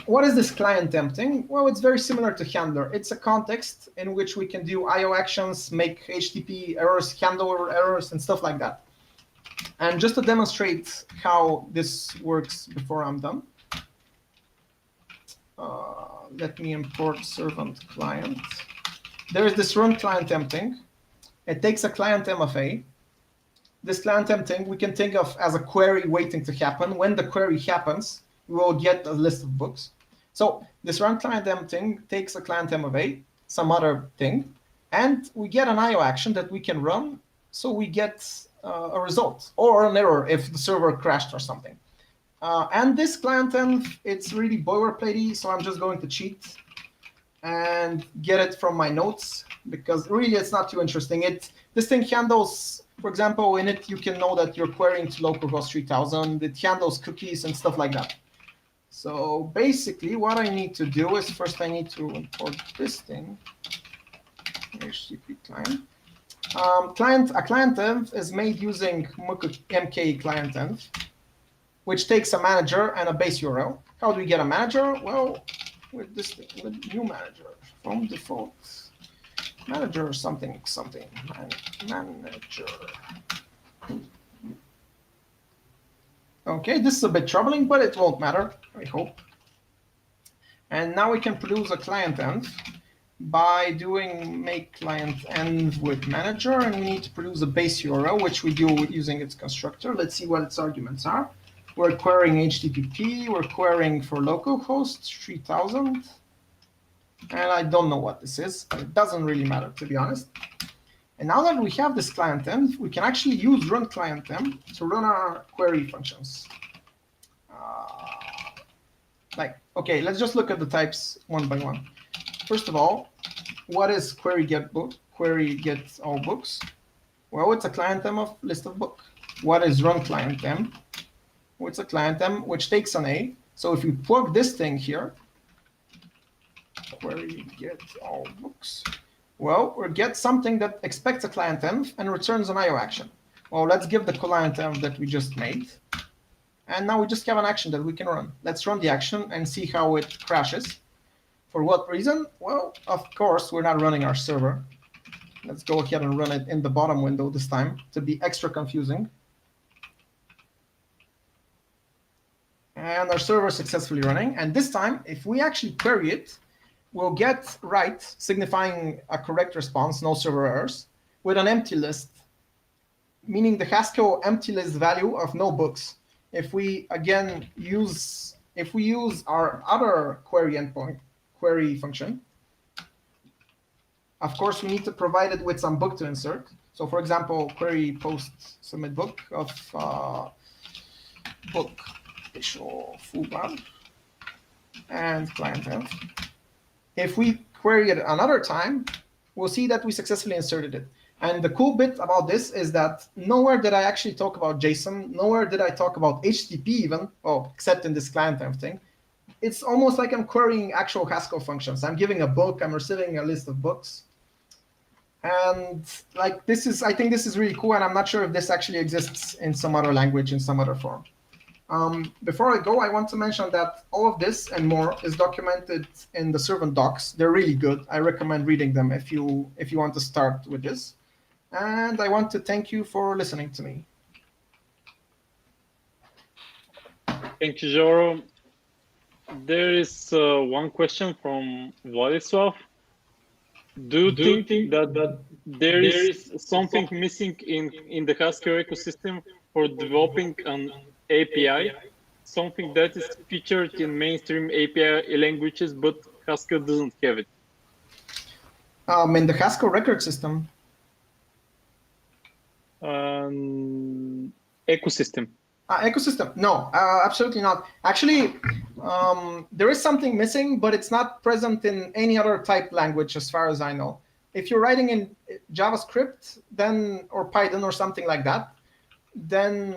What is this client m thing? Well, it's very similar to handler. It's a context in which we can do IO actions, make HTTP errors, handle errors, and stuff like that. And just to demonstrate how this works before I'm done, let me import servant client. There is this run client m thing. It takes a client m of a. This client m thing we can think of as a query waiting to happen. When the query happens, we will get a list of books. So this run client m thing takes a client m of a, some other thing, and we get an IO action that we can run. So we get a result or an error if the server crashed or something. And this client m, it's really boilerplatey, so I'm just going to cheat and get it from my notes because really it's not too interesting. This thing handles, for example, in it you can know that you're querying to localhost 3000. It handles cookies and stuff like that. So basically, what I need to do is first I need to import this thing, HTTP client. A client env is made using mk client env, which takes a manager and a base URL. How do we get a manager? Well, with this thing, with new manager from default manager something manager. Okay, this is a bit troubling, but it won't matter, I hope. And now we can produce a client env by doing make client env with manager, and we need to produce a base URL, which we do using its constructor. Let's see what its arguments are. We're querying HTTP, we're querying for localhost 3000, and I don't know what this is, but it doesn't really matter, to be honest. And now that we have this client env, we can actually use run client env to run our query functions. Okay, let's just look at the types one by one. First of all, what is query get book? Query get all books? Well, it's a client env of list of book. What is run client env? Well, it's a client env which takes an A. So if you plug this thing here, query get all books. Well, we get something that expects a client env and returns an IO action. Well, let's give the client env that we just made. And now we just have an action that we can run. Let's run the action and see how it crashes. For what reason? Well, of course, we're not running our server. Let's go ahead and run it in the bottom window this time to be extra confusing. And our server is successfully running. And this time, if we actually query it, we'll get right, signifying a correct response, no server errors, with an empty list, meaning the Haskell empty list value of no books. If we again use our other query endpoint, query function, of course we need to provide it with some book to insert. So for example, query post submit book of book official full bar and client env. If we query it another time, we'll see that we successfully inserted it. And the cool bit about this is that nowhere did I actually talk about JSON, nowhere did I talk about HTTP even, except in this client env thing. It's almost like I'm querying actual Haskell functions. I'm giving a book, I'm receiving a list of books. And like I think this is really cool, and I'm not sure if this actually exists in some other language, in some other form. Before I go, I want to mention that all of this and more is documented in the servant docs. They're really good. I recommend reading them if you want to start with this. And I want to thank you for listening to me. Thank you, Joro. There is one question from Vladislav. Do you think that there is something missing in the Haskell ecosystem for developing an API, something that is featured in mainstream API languages, but Haskell doesn't have it? In the Haskell record system. Ecosystem. Ecosystem? No, absolutely not. Actually, there is something missing, but it's not present in any other type language, as far as I know. If you're writing in JavaScript, then or Python or something like that, then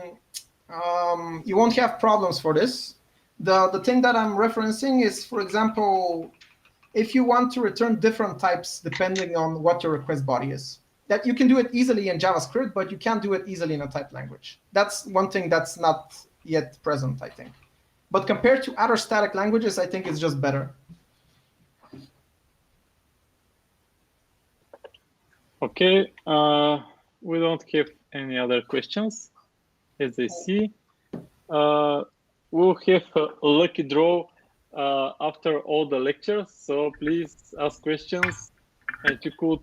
you won't have problems for this. The thing that I'm referencing is, for example, if you want to return different types depending on what your request body is. That you can do it easily in JavaScript, but you can't do it easily in a typed language. That's one thing that's not yet present, I think. But compared to other static languages, I think it's just better. Okay, we don't have any other questions, as I see. We'll have a lucky draw after all the lectures, so please ask questions and you could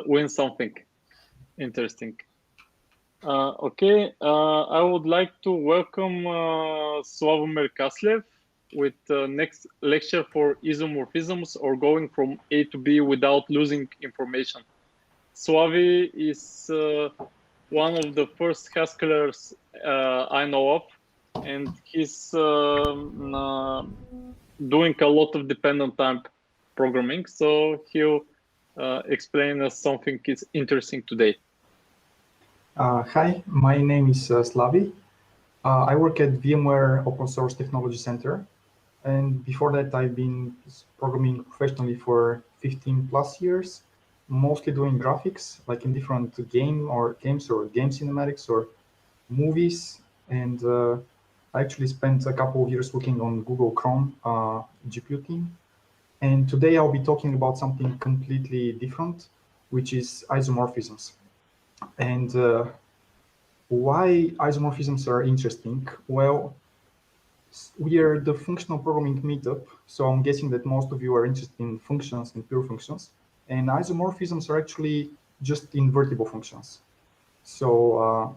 win something interesting. Okay, I would like to welcome Slavomir Kaslev with next lecture for isomorphisms or going from A to B without losing information. Slavi is one of the first Haskellers I know of, and he's doing a lot of dependent type programming, so he'll explain us something is interesting today. Hi, my name is Slavi. I work at VMware Open Source Technology Center, and before that I've been programming professionally for 15 plus years, mostly doing graphics, like in different games or game cinematics or movies, and I actually spent a couple of years working on Google Chrome GPU team. And today I'll be talking about something completely different, which is isomorphisms. And why isomorphisms are interesting? Well, we are the functional programming meetup, so I'm guessing that most of you are interested in functions and pure functions. And isomorphisms are actually just invertible functions. So,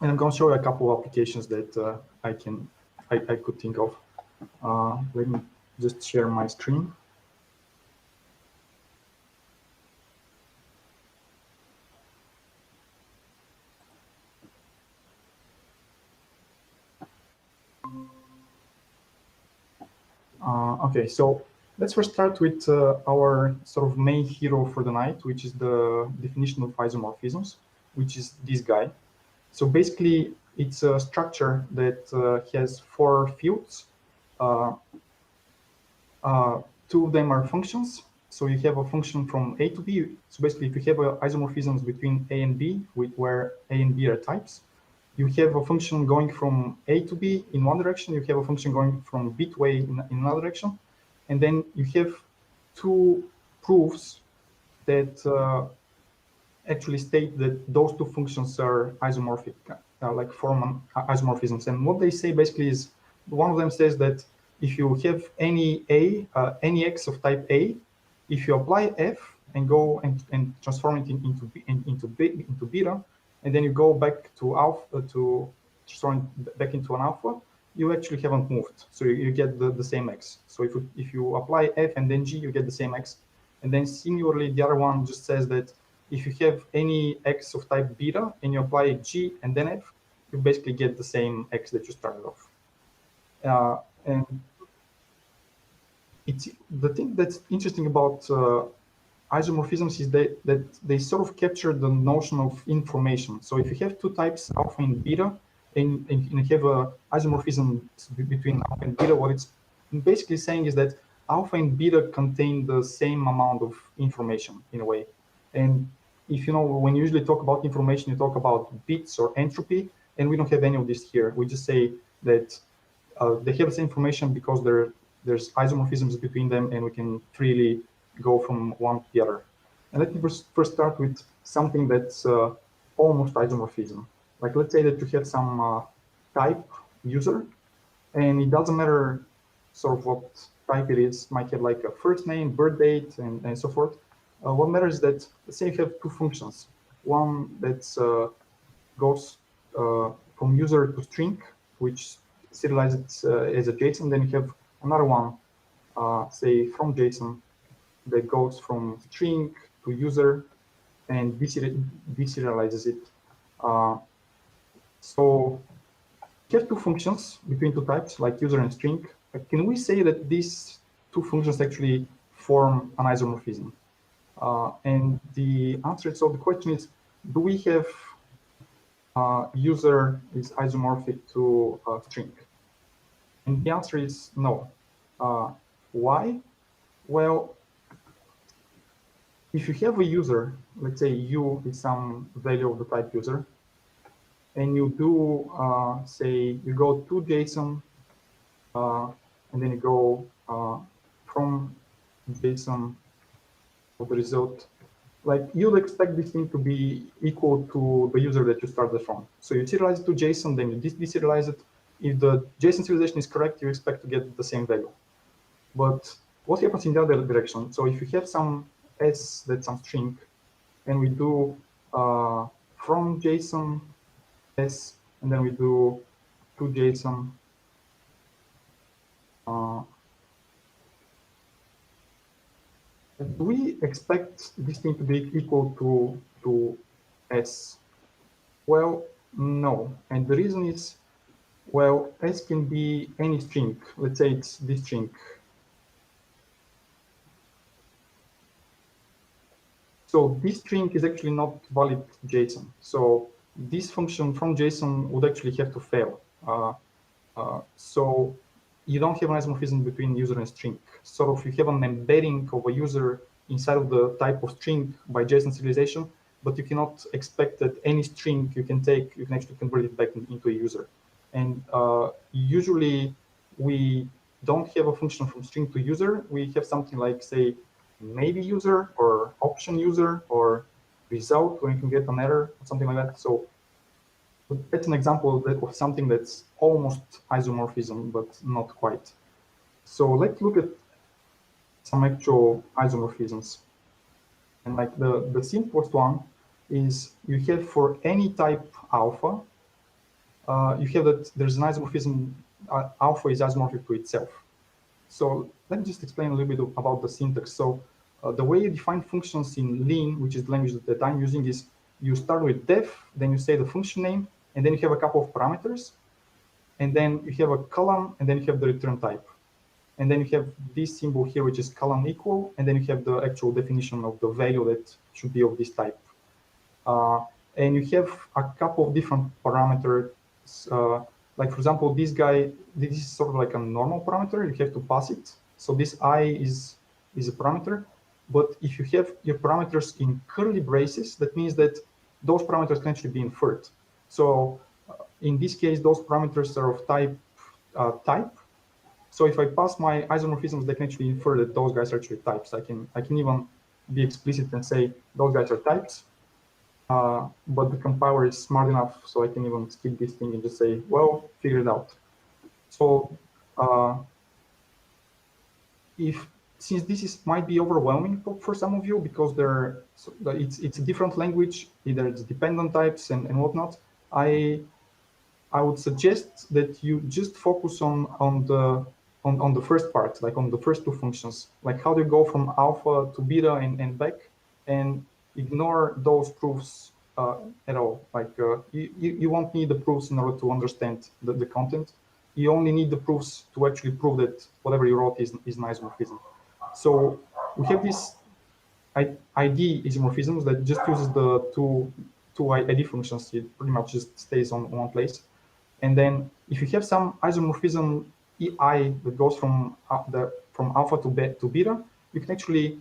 and I'm going to show you a couple of applications that I could think of. Let me just share my screen. Okay, so let's first start with our sort of main hero for the night, which is the definition of isomorphisms, which is this guy. So basically, it's a structure that has 4 fields. 2 of them are functions. So you have a function from A to B. So basically, if you have isomorphisms between A and B, where A and B are types, you have a function going from A to B in one direction, you have a function going from B to A in another direction, and then you have 2 proofs that actually state that those 2 functions are isomorphic, like form isomorphisms. And what they say basically is, one of them says that if you have any any x of type A, if you apply f and go and transform it into beta, and then you go back to alpha to transform back into an alpha, you actually haven't moved. So you get the same x. So if you apply f and then g, you get the same x. And then similarly, the other one just says that if you have any x of type beta and you apply g and then f, you basically get the same x that you started off. And it's the thing that's interesting about isomorphisms is that they sort of capture the notion of information. So if you have 2 types, alpha and beta, and you have a isomorphism between alpha and beta, what it's basically saying is that alpha and beta contain the same amount of information in a way. And if you know, when you usually talk about information, you talk about bits or entropy, and we don't have any of this here. We just say that they have the same information because there's isomorphisms between them, and we can freely go from one to the other. And let me first start with something that's almost isomorphism. Like, let's say that you have some type user, and it doesn't matter sort of what type it is. It might have like a first name, birth date, and so forth. What matters is that, let's say you have 2 functions. One that goes from user to string, which serializes it as a JSON. Then you have another one, say from JSON, that goes from string to user and deserializes it. So we have two functions between two types, like user and string. Can we say that these two functions actually form an isomorphism? And the answer, so the question is, do we have user is isomorphic to string? And the answer is no. Why? Well, if you have a user, let's say u is some value of the type user, and you do, say, you go to JSON, and then you go from JSON of the result, like you'll expect this thing to be equal to the user that you started from. So you serialize it to JSON, then you deserialize it. If the JSON serialization is correct, you expect to get the same value. But what happens in the other direction? So if you have some s, that's some string, and we do from JSON s, and then we do to JSON, do we expect this thing to be equal to s? Well, no. And the reason is, well, s can be any string. Let's say it's this string. So this string is actually not valid JSON. So this function from JSON would actually have to fail. So you don't have an isomorphism between user and string. So if you have an embedding of a user inside of the type of string by JSON serialization, but you cannot expect that any string you can take, you can actually convert it back into a user. And usually we don't have a function from string to user. We have something like, say, maybe user or option user or result, where you can get an error or something like that. So that's an example of something that's almost isomorphism, but not quite. So let's look at some actual isomorphisms. And like the simplest one is you have for any type alpha, you have that there's an isomorphism, alpha is isomorphic to itself. So let me just explain a little bit about the syntax. So the way you define functions in Lean, which is the language that I'm using, is you start with def, then you say the function name, and then you have a couple of parameters, and then you have a column, and then you have the return type. And then you have this symbol here, which is column equal, and then you have the actual definition of the value that should be of this type. And you have a couple of different parameters. Like, for example, this guy, this is sort of like a normal parameter. You have to pass it. So this I is a parameter. But if you have your parameters in curly braces, that means that those parameters can actually be inferred. So in this case, those parameters are of type type. So if I pass my isomorphisms, they can actually infer that those guys are actually types. I can even be explicit and say those guys are types. But the compiler is smart enough, so I can even skip this thing and just say, well, figure it out. So since this might be overwhelming for some of you because it's a different language, either it's dependent types and whatnot, I would suggest that you just focus on the first part, like on the first two functions, like how do you go from alpha to beta and back, and ignore those proofs at all. Like you won't need the proofs in order to understand the content. You only need the proofs to actually prove that whatever you wrote is an isomorphism. So we have this ID isomorphisms that just uses the two ID functions. It pretty much just stays on one place. And then if you have some isomorphism EI that goes from alpha to beta, you can actually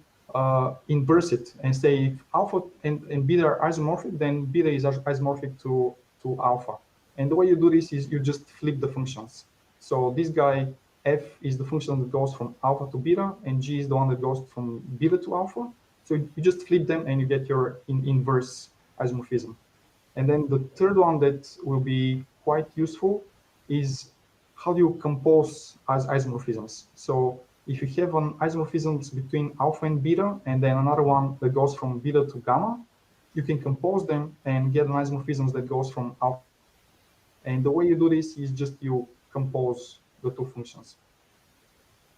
inverse it and say if alpha and beta are isomorphic, then beta is isomorphic to alpha. And the way you do this is you just flip the functions. So this guy f is the function that goes from alpha to beta, and g is the one that goes from beta to alpha. So you just flip them and you get your inverse isomorphism. And then the third one that will be quite useful is how do you compose as isomorphisms. So if you have an isomorphisms between alpha and beta, and then another one that goes from beta to gamma, you can compose them and get an isomorphisms that goes from alpha. And the way you do this is just you compose the two functions.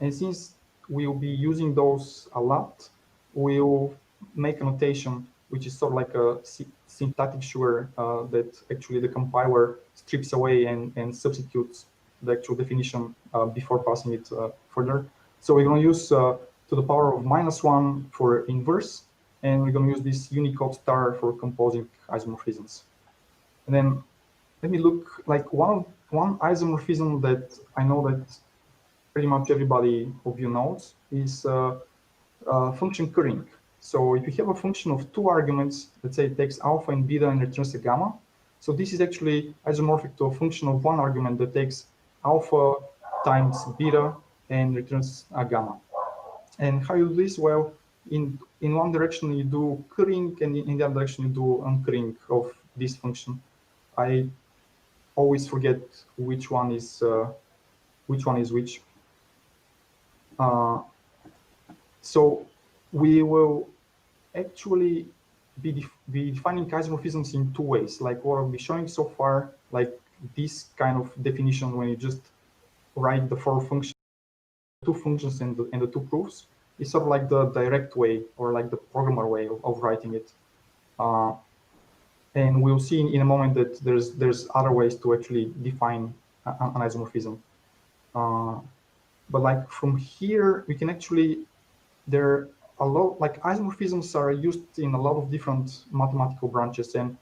And since we'll be using those a lot, we'll make a notation which is sort of like a syntactic sugar that actually the compiler strips away and substitutes the actual definition before passing it further. So we're going to use to the power of -1 for inverse, and we're going to use this Unicode star for composing isomorphisms. And then let me look like one isomorphism that I know that pretty much everybody of you knows is function currying. So if you have a function of 2 arguments, let's say it takes alpha and beta and returns a gamma. So this is actually isomorphic to a function of 1 argument that takes alpha times beta and returns a gamma. And how you do this? Well, in one direction you do currying, and in the other direction you do uncurrying of this function. I always forget which one is which. So we will actually be defining isomorphisms in 2 ways, like what I'll be showing so far, like this kind of definition when you just write the 4 functions, 2 functions and the 2 proofs, is sort of like the direct way, or like the programmer way of writing it. And we'll see in a moment that there's other ways to actually define an isomorphism. But like from here, we can actually, there a lot, like isomorphisms are used in a lot of different mathematical branches. And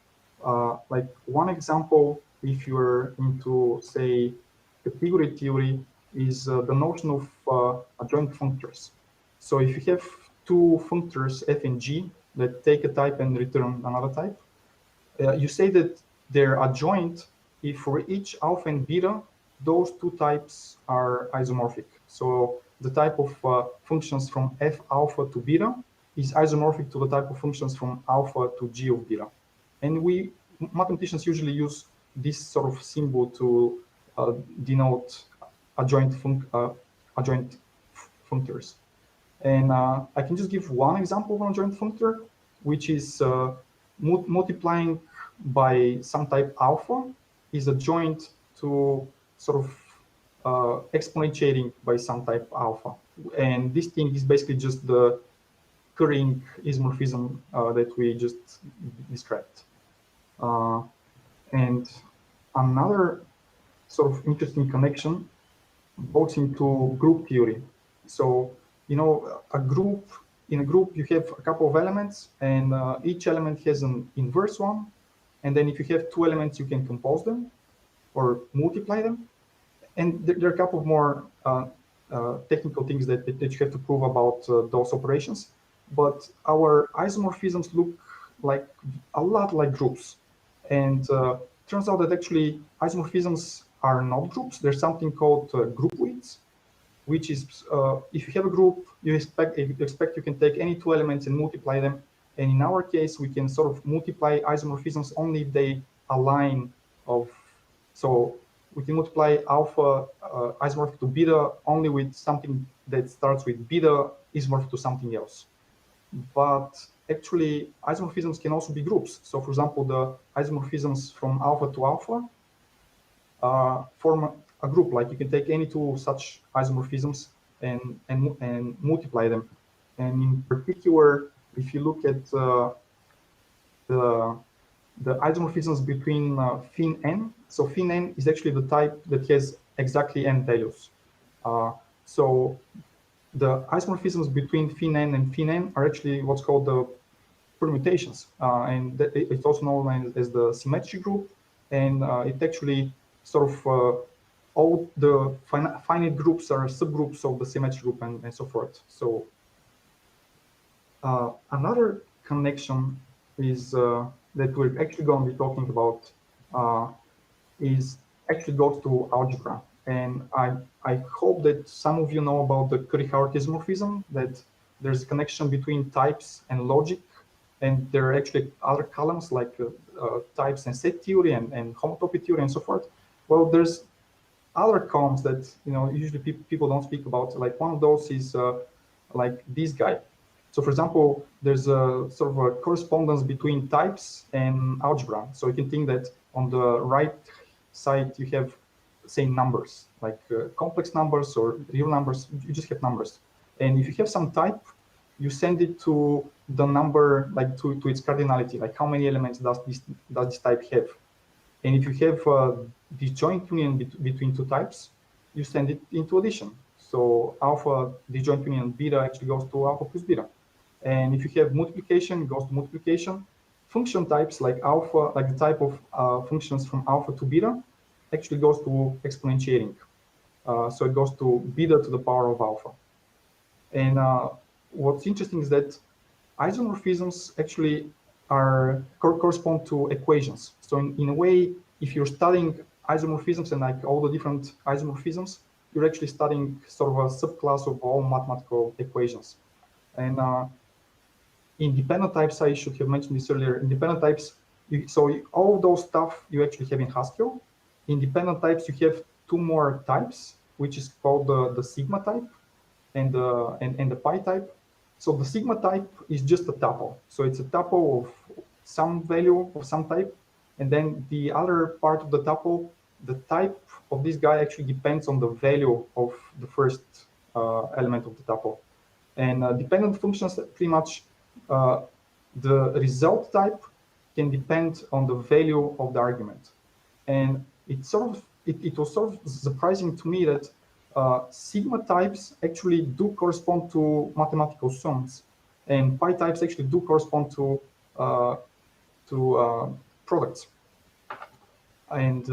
like one example, if you're into, say, category theory, is the notion of adjoint functors. So if you have 2 functors, f and g, that take a type and return another type, you say that they're adjoint if for each alpha and beta, those 2 types are isomorphic. So the type of functions from f alpha to beta is isomorphic to the type of functions from alpha to g of beta. And we mathematicians usually use this sort of symbol to denote adjoint functors. And I can just give one example of an adjoint functor, which is multiplying by some type alpha is adjoint to sort of exponentiating by some type alpha. And this thing is basically just the currying isomorphism that we just described. And another sort of interesting connection goes into group theory. So, you know, in a group, you have a couple of elements, and each element has an inverse one. And then if you have 2 elements, you can compose them or multiply them. And there are a couple of more technical things that you have to prove about those operations. But our isomorphisms look like a lot like groups. And turns out that actually isomorphisms are not groups. There's something called group weights, which is if you have a group, you expect you can take any 2 elements and multiply them. And in our case, we can sort of multiply isomorphisms only if they align of, so we can multiply alpha isomorphic to beta only with something that starts with beta isomorphic to something else. But actually, isomorphisms can also be groups. So for example, the isomorphisms from alpha to alpha form a group. Like you can take any 2 such isomorphisms and multiply them. And in particular, if you look at the isomorphisms between fin n, so fin n is actually the type that has exactly n values. So the isomorphisms between fin n and fin n are actually what's called the permutations, and it's also known as the symmetry group. And it actually sort of all the finite groups are subgroups of the symmetry group and so forth. So another connection is that we're actually going to be talking about is actually goes to algebra. And I hope that some of you know about the Curry-Howard isomorphism, that there's a connection between types and logic. And there are actually other columns like types and set theory and homotopy theory and so forth. Well, there's other columns that, you know, usually people don't speak about. Like one of those is like this guy. So for example, there's a sort of a correspondence between types and algebra. So you can think that on the right side, you have, say, numbers, like complex numbers or real numbers. You just have numbers. And if you have some type, you send it to the number like to its cardinality, like how many elements does this type have. And if you have disjoint union between two types, you send it into addition. So alpha disjoint union beta actually goes to alpha plus beta. And if you have multiplication, it goes to multiplication. Function types like alpha, like the type of functions from alpha to beta, actually goes to exponentiating. So it goes to beta to the power of alpha. And what's interesting is that isomorphisms actually correspond to equations. So in a way, if you're studying isomorphisms and like all the different isomorphisms, you're actually studying sort of a subclass of all mathematical equations. And independent types, I should have mentioned this earlier. Independent types, so all those stuff you actually have in Haskell. Independent types, you have two more types, which is called the sigma type and the pi type. So the sigma type is just a tuple. So it's a tuple of some value of some type. And then the other part of the tuple, the type of this guy actually depends on the value of the first element of the tuple. And dependent functions pretty much, the result type can depend on the value of the argument. And it was sort of surprising to me that sigma types actually do correspond to mathematical sums, and pi types actually do correspond to products. And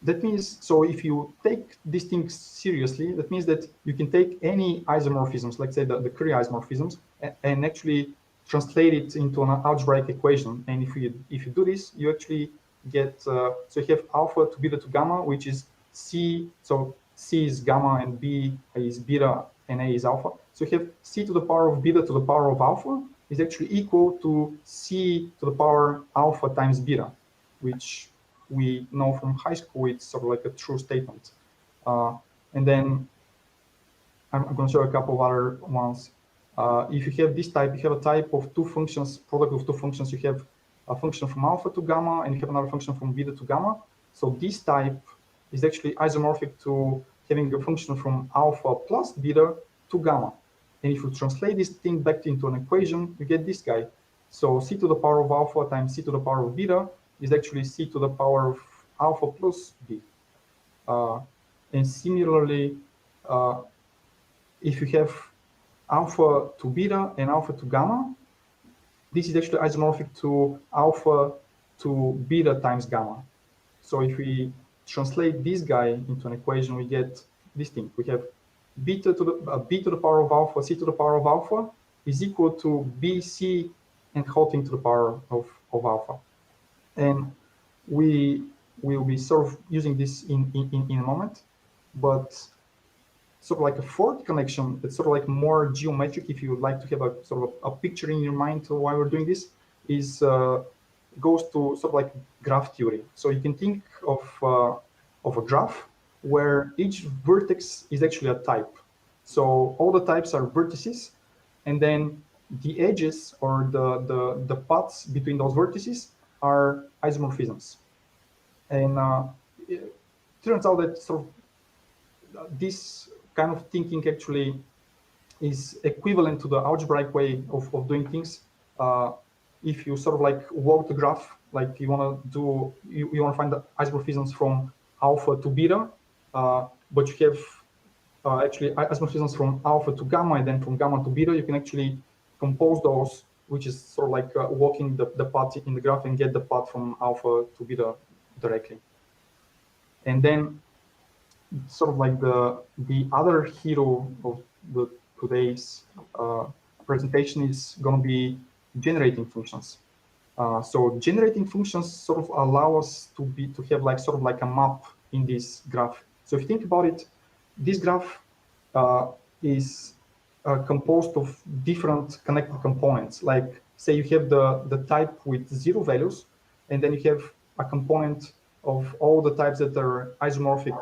that means, so if you take these things seriously, that means that you can take any isomorphisms, like say the Curry isomorphisms, and actually translate it into an algebraic equation. And if you do this, you actually get, so you have alpha to beta to gamma, which is C, so C is gamma and B is beta and A is alpha. So you have C to the power of beta to the power of alpha is actually equal to C to the power alpha times beta, which we know from high school, it's sort of like a true statement. And then I'm going to show a couple of other ones. If you have this type, you have a type of two functions, product of two functions. You have a function from alpha to gamma, and you have another function from beta to gamma. So this type is actually isomorphic to having a function from alpha plus beta to gamma. And if you translate this thing back into an equation, you get this guy. So C to the power of alpha times C to the power of beta is actually C to the power of alpha plus B. And similarly, if you have alpha to beta and alpha to gamma, this is actually isomorphic to alpha to beta times gamma. So if we translate this guy into an equation, we get this thing. We have beta to the b to the power of alpha, c to the power of alpha is equal to bc and whole thing to the power of alpha. And we will be sort of using this in a moment, but sort of like a fourth connection that's sort of like more geometric, if you would like to have a sort of a picture in your mind why we're doing this, is goes to sort of like graph theory. So you can think of a graph where each vertex is actually a type. So all the types are vertices, and then the edges or the paths between those vertices are isomorphisms. And it turns out that sort of this kind of thinking actually is equivalent to the algebraic way of doing things. If you sort of like walk the graph, like you want to do, you want to find the isomorphisms from alpha to beta, but you have actually isomorphisms from alpha to gamma, and then from gamma to beta, you can actually compose those, which is sort of like walking the path in the graph and get the path from alpha to beta directly. And then sort of like the other hero of today's presentation is going to be generating functions. So generating functions sort of allow us to have like sort of like a map in this graph. So if you think about it, this graph is composed of different connected components. Like say you have the type with 0 values, and then you have a component of all the types that are isomorphic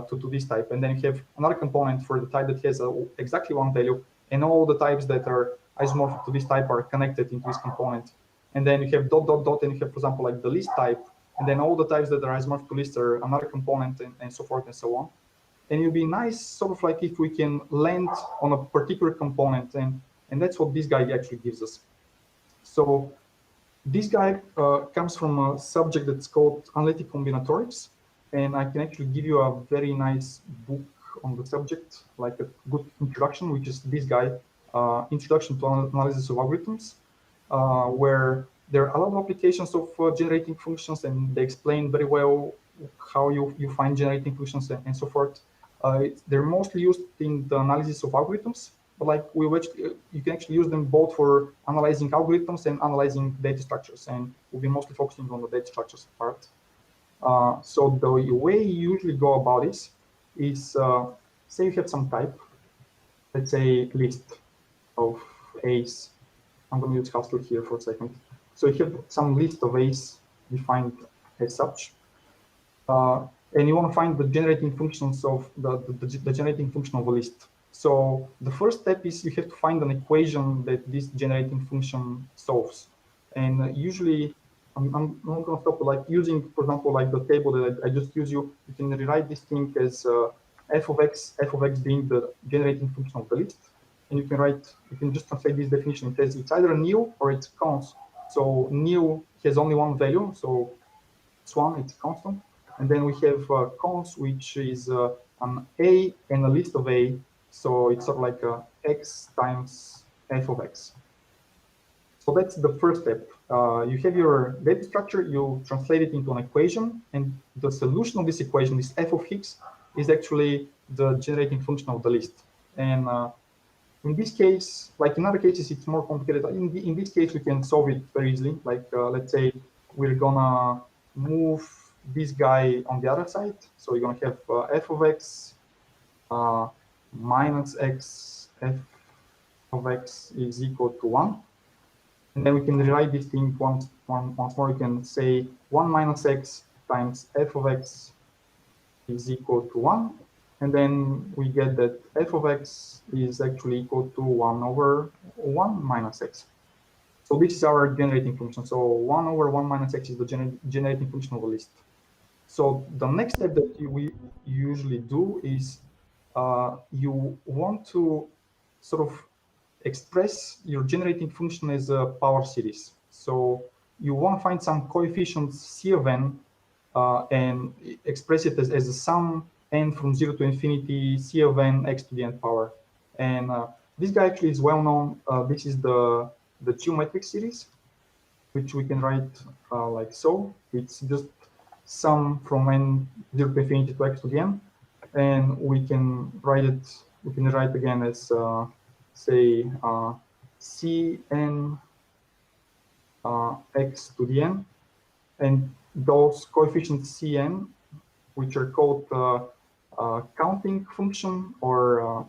to this type, and then you have another component for the type that has exactly 1 value, and all the types that are isomorphic to this type are connected into this component. And then you have dot, dot, dot, and you have, for example, like the list type, and then all the types that are isomorphic to list are another component, and so forth and so on. And it would be nice, sort of like if we can land on a particular component and And that's what this guy actually gives us. So this guy comes from a subject that's called analytic combinatorics. And I can actually give you a very nice book on the subject, like a good introduction, which is this guy, Introduction to Analysis of Algorithms, where there are a lot of applications of generating functions, and they explain very well how you find generating functions and so forth. They're mostly used in the analysis of algorithms, but like you can actually use them both for analyzing algorithms and analyzing data structures, and we'll be mostly focusing on the data structures part. So the way you usually go about this is, say you have some type, let's say list of A's. I'm going to use Haskell here for a second. So you have some list of A's defined as such, and you want to find the generating functions of the generating function of a list. So the first step is you have to find an equation that this generating function solves, and usually I'm not going to stop like using, for example, like the table that I just used. You can rewrite this thing as f of x being the generating function of the list, and you can just translate this definition. It says it's either nil or it's const. So nil has only one value, so it's one, it's constant, and then we have const, which is an a and a list of a, so it's sort of like x times f of x. So that's the first step. You have your data structure, you translate it into an equation, and the solution of this equation, this f of x, is actually the generating function of the list. And in this case, like in other cases, it's more complicated. In this case, we can solve it very easily. Like let's say we're gonna move this guy on the other side. So you're gonna have f of x minus x, f of x is equal to 1. And then we can rewrite this thing once more. You can say 1 minus x times f of x is equal to 1. And then we get that f of x is actually equal to 1 over 1 minus x. So this is our generating function. So 1 over 1 minus x is the generating function of a list. So the next step that we usually do is you want to sort of express your generating function as a power series. So you want to find some coefficients C of n and express it as a sum n from 0 to infinity C of n x to the n power. And this guy actually is well known. This is the geometric series, which we can write like so. It's just sum from n 0 to infinity to x to the n. And we can write again as say Cn x to the n, and those coefficients Cn, which are called counting function or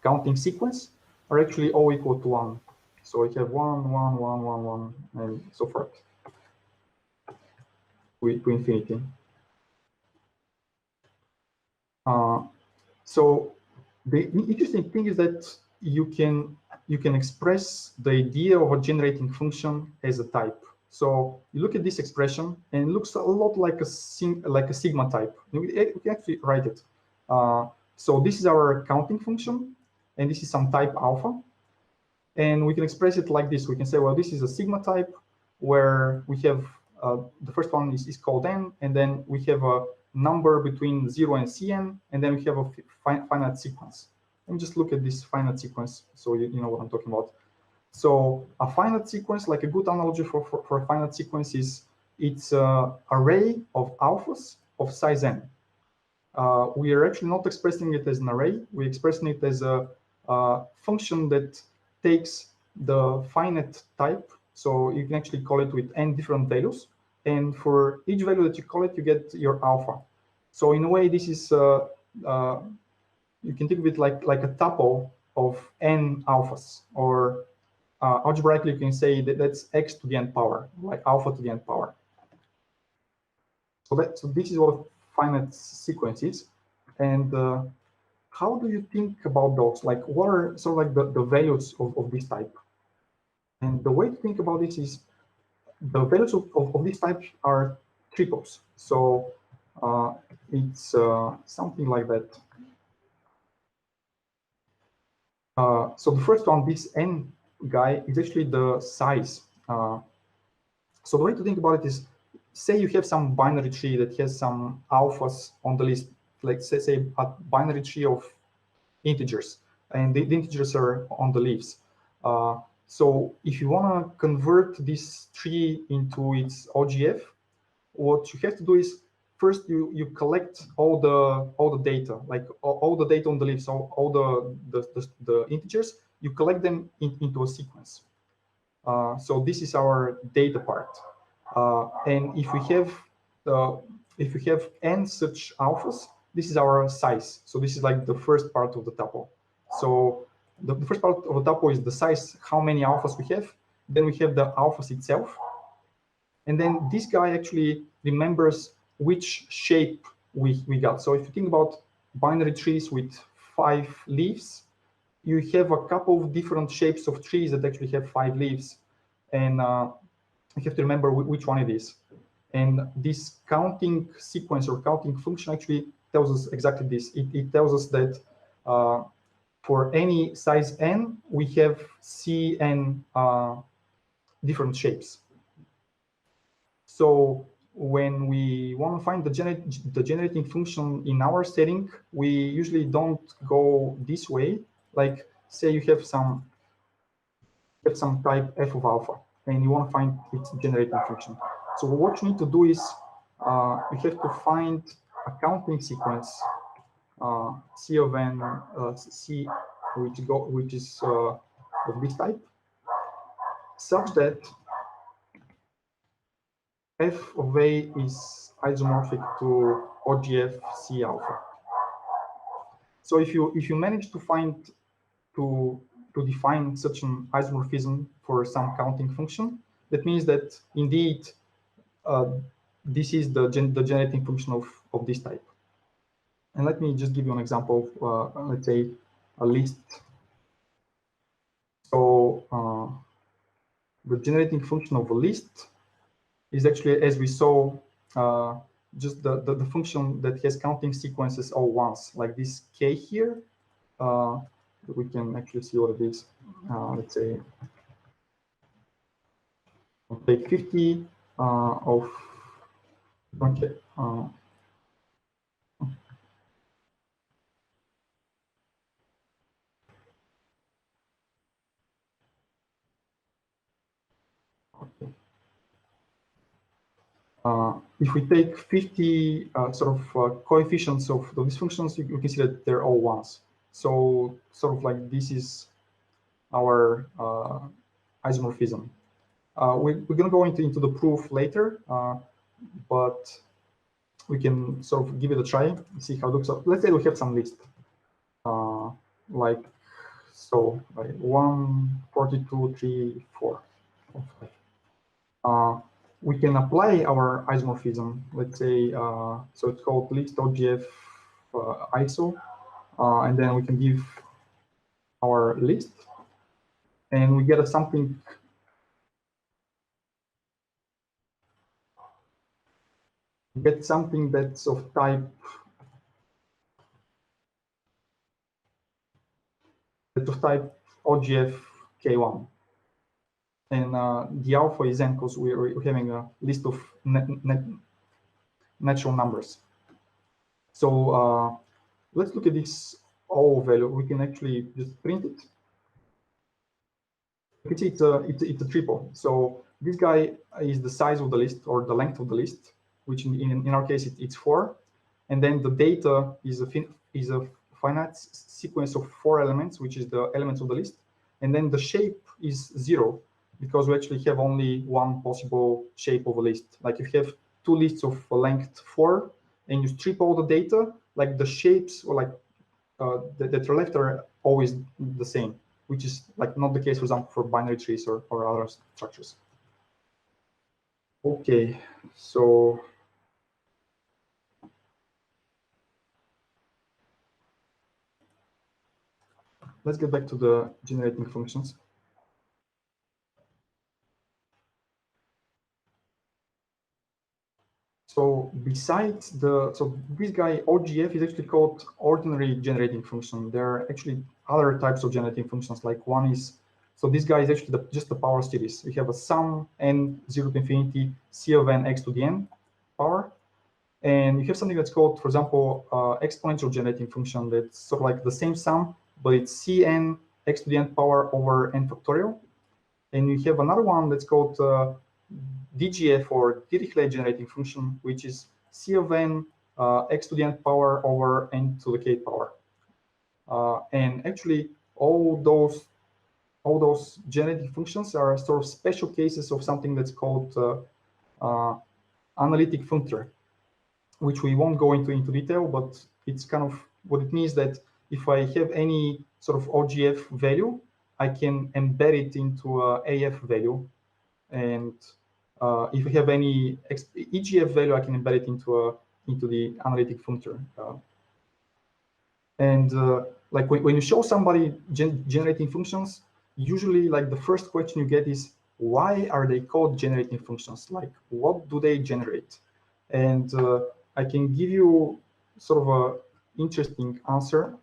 counting sequence, are actually all equal to 1. So we have 1, 1, 1, 1, 1, and so forth to infinity. So the interesting thing is that you can express the idea of a generating function as a type. So you look at this expression, and it looks a lot like a sigma type. We can actually write it. So this is our counting function, and this is some type alpha. And we can express it like this. We can say, well, this is a sigma type, where we have the first one is called n, and then we have a number between 0 and Cn, and then we have a finite sequence. Let me just look at this finite sequence so you know what I'm talking about. So a finite sequence, like a good analogy for a finite sequence is it's an array of alphas of size n. We are actually not expressing it as an array. We're expressing it as a function that takes the finite type. So you can actually call it with n different values. And for each value that you call it, you get your alpha. So in a way, this is, you can think of it like a tuple of n alphas, or algebraically, you can say that that's x to the n power, like alpha to the n power. So this is what a finite sequence is. And how do you think about those? Like, what are sort of like the values of this type? And the way to think about this is the values of this type are triples. So it's something like that. So the first one, this n guy, is actually the size. So the way to think about it is, say you have some binary tree that has some alphas on the list, like say a binary tree of integers, and the integers are on the leaves. So if you want to convert this tree into its OGF, what you have to do is first you collect all the data, like all the data on the leaves, all the integers, you collect them into a sequence. So this is our data part, and if we have n such alphas, this is our size. So this is like the first part of the tuple. So the first part of the tuple is the size, how many alphas we have. Then we have the alphas itself, and then this guy actually remembers which shape we got. So if you think about binary trees with 5 leaves, you have a couple of different shapes of trees that actually have 5 leaves, and you have to remember which one it is. And this counting sequence or counting function actually tells us exactly this. It tells us that for any size n, we have cn different shapes. So when we want to find the generating function in our setting, we usually don't go this way. Like say you have some type f of alpha, and you want to find its generating function. So what you need to do is you have to find a counting sequence c of n c which is of this type, such that f of a is isomorphic to OGF c alpha. So if you manage to find to define such an isomorphism for some counting function, that means that indeed this is the generating function of this type. And let me just give you an example of, let's say, a list. So the generating function of a list is actually, as we saw, just the function that has counting sequences all once, like this k here. We can actually see what it is. Let's say, I'll take 50 of, okay. Okay. If we take 50 coefficients of these functions, you can see that they're all ones. So sort of like this is our isomorphism. We're going to go into the proof later, but we can sort of give it a try and see how it looks. So let's say we have some list, like so, like 1, 42, 3, 4, 5. We can apply our isomorphism. Let's say, so it's called list OGF ISO, and then we can give our list, and we get something. Get something that's of type OGF K1, and the alpha is n because we're having a list of natural numbers. So let's look at this O value. We can actually just print it. You can see it's a triple. So this guy is the size of the list or the length of the list, which in our case it's 4, and then the data is a finite sequence of 4 elements, which is the elements of the list, and then the shape is 0 because we actually have only one possible shape of a list. Like if you have 2 lists of length 4 and you strip all the data, like the shapes or like that are left are always the same, which is like not the case, for example, for binary trees or other structures. Okay, so let's get back to the generating functions. So besides so this guy OGF is actually called ordinary generating function. There are actually other types of generating functions. Like one is, so this guy is actually just the power series. We have a sum n 0 to infinity c of n x to the n power. And you have something that's called, for example, exponential generating function that's sort of like the same sum, but it's cn x to the n power over n factorial. And you have another one that's called DGF, or Dirichlet generating function, which is c of n x to the n power over n to the k power. And actually, all those generating functions are sort of special cases of something that's called analytic functor, which we won't go into detail, but it's kind of what it means that if I have any sort of OGF value, I can embed it into a AF value. And if I have any EGF value, I can embed it into the analytic functor. Like when you show somebody generating functions, usually like the first question you get is, why are they called generating functions? Like, what do they generate? And I can give you sort of a interesting answer,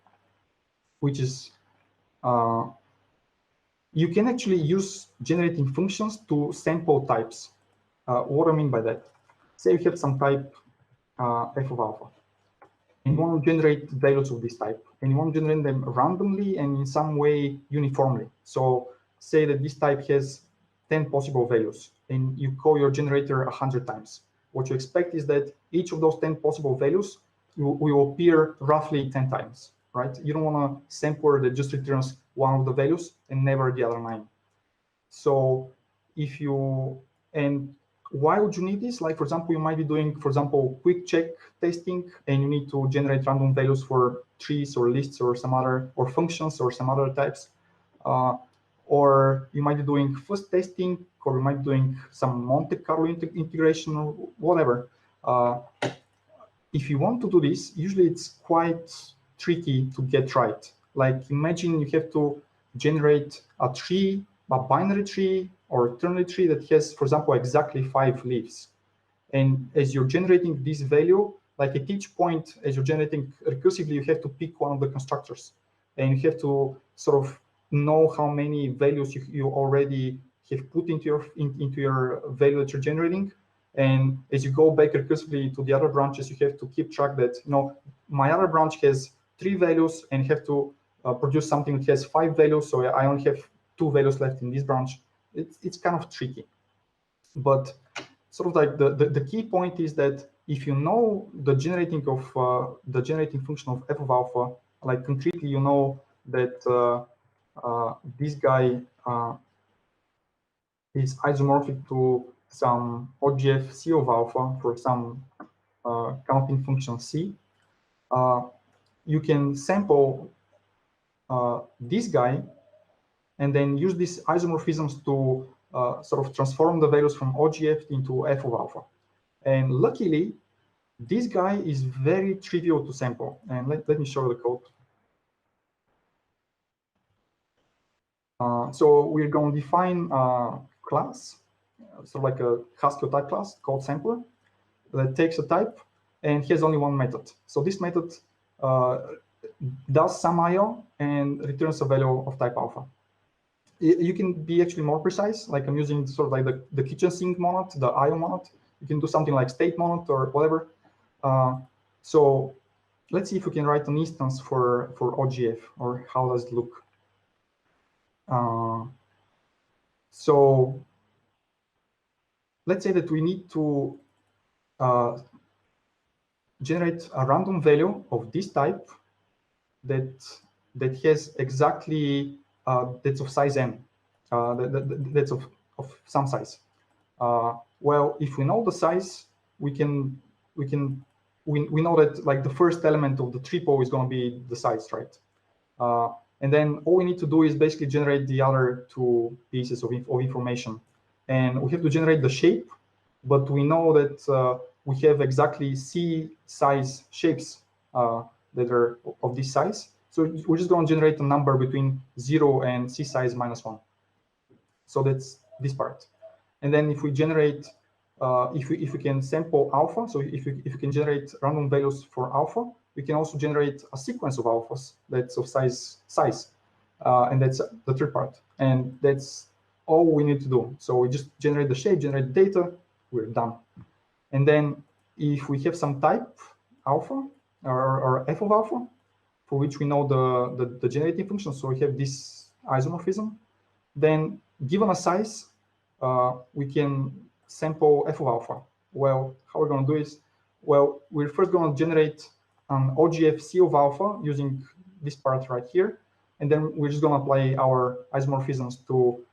which is you can actually use generating functions to sample types. What I mean by that? Say you have some type f of alpha, and you want to generate values of this type, and you want to generate them randomly and in some way uniformly. So say that this type has 10 possible values, and you call your generator 100 times. What you expect is that each of those 10 possible values will appear roughly 10 times, right? You don't want a sampler that just returns one of the values and never the other 9. So if you, and why would you need this? Like, for example, you might be doing, for example, quick check testing, and you need to generate random values for trees or lists or some other, or functions or some other types. Or you might be doing fuzz testing, or you might be doing some Monte Carlo integration or whatever. If you want to do this, usually it's quite tricky to get right. Like, imagine you have to generate a tree, a binary tree or ternary tree that has, for example, exactly 5 leaves. And as you're generating this value, like at each point, as you're generating recursively, you have to pick one of the constructors. And you have to sort of know how many values you already have put into your value that you're generating. And as you go back recursively to the other branches, you have to keep track that, my other branch has 3 values and have to produce something that has 5 values. So I only have 2 values left in this branch. It's kind of tricky. But sort of like the key point is that if you know the generating function of f of alpha, like concretely, you know that this guy is isomorphic to some OGF c of alpha for some counting function c. You can sample this guy and then use these isomorphisms to sort of transform the values from OGF into f of alpha. And luckily, this guy is very trivial to sample. And let me show you the code. So we're going to define a class, so like a Haskell type class called sampler, that takes a type and has only one method. So this method does some IO and returns a value of type alpha. You can be actually more precise, like I'm using sort of like the kitchen sink monad, the IO monad. You can do something like state monad or whatever. So let's see if we can write an instance for OGF, or how does it look. So let's say that we need to generate a random value of this type that has exactly that's of size n, that's of some size. Well, if we know the size, we know that like the first element of the triple is going to be the size, right? And then all we need to do is basically generate the other 2 pieces of information. And we have to generate the shape, but we know that we have exactly C size shapes that are of this size. So we're just going to generate a number between 0 and C size -1. So that's this part. And then if we generate, if we can sample alpha, so if we can generate random values for alpha, we can also generate a sequence of alphas that's of size. And that's the third part. And that's all we need to do. So we just generate the shape, generate the data, we're done. And then if we have some type alpha or f of alpha, for which we know the generating function, so we have this isomorphism, then given a size, we can sample f of alpha. Well, how we're going to do is, well, we're first going to generate an OGF C of alpha using this part right here, and then we're just going to apply our isomorphisms to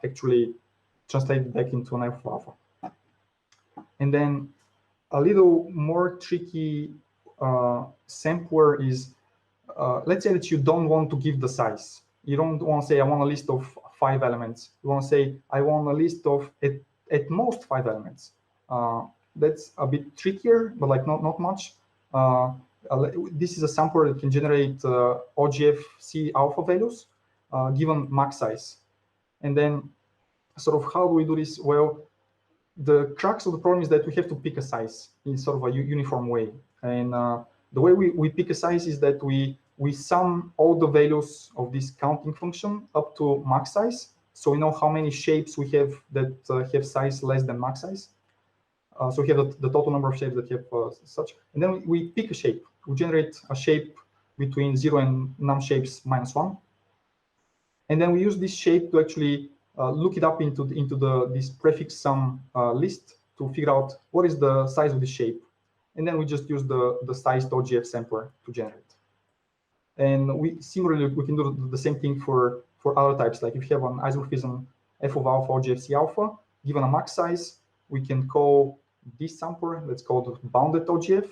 actually translate it back into an f of alpha. And then a little more tricky sampler is, let's say that you don't want to give the size. You don't want to say, I want a list of 5 elements. You want to say, I want a list of at most 5 elements. That's a bit trickier, but like not much. This is a sampler that can generate OGF C alpha values given max size. And then sort of how do we do this? Well, the crux of the problem is that we have to pick a size in sort of a uniform way. And the way we pick a size is that we sum all the values of this counting function up to max size. So we know how many shapes we have that have size less than max size. So we have the total number of shapes that have such. And then we pick a shape. We generate a shape between 0 and num shapes -1. And then we use this shape to actually look it up into this prefix sum list to figure out what is the size of the shape. And then we just use the sized OGF sampler to generate. And similarly, we can do the same thing for other types. Like if you have an isomorphism f of alpha OGF C alpha, given a max size, we can call this sampler, that's called bounded OGF.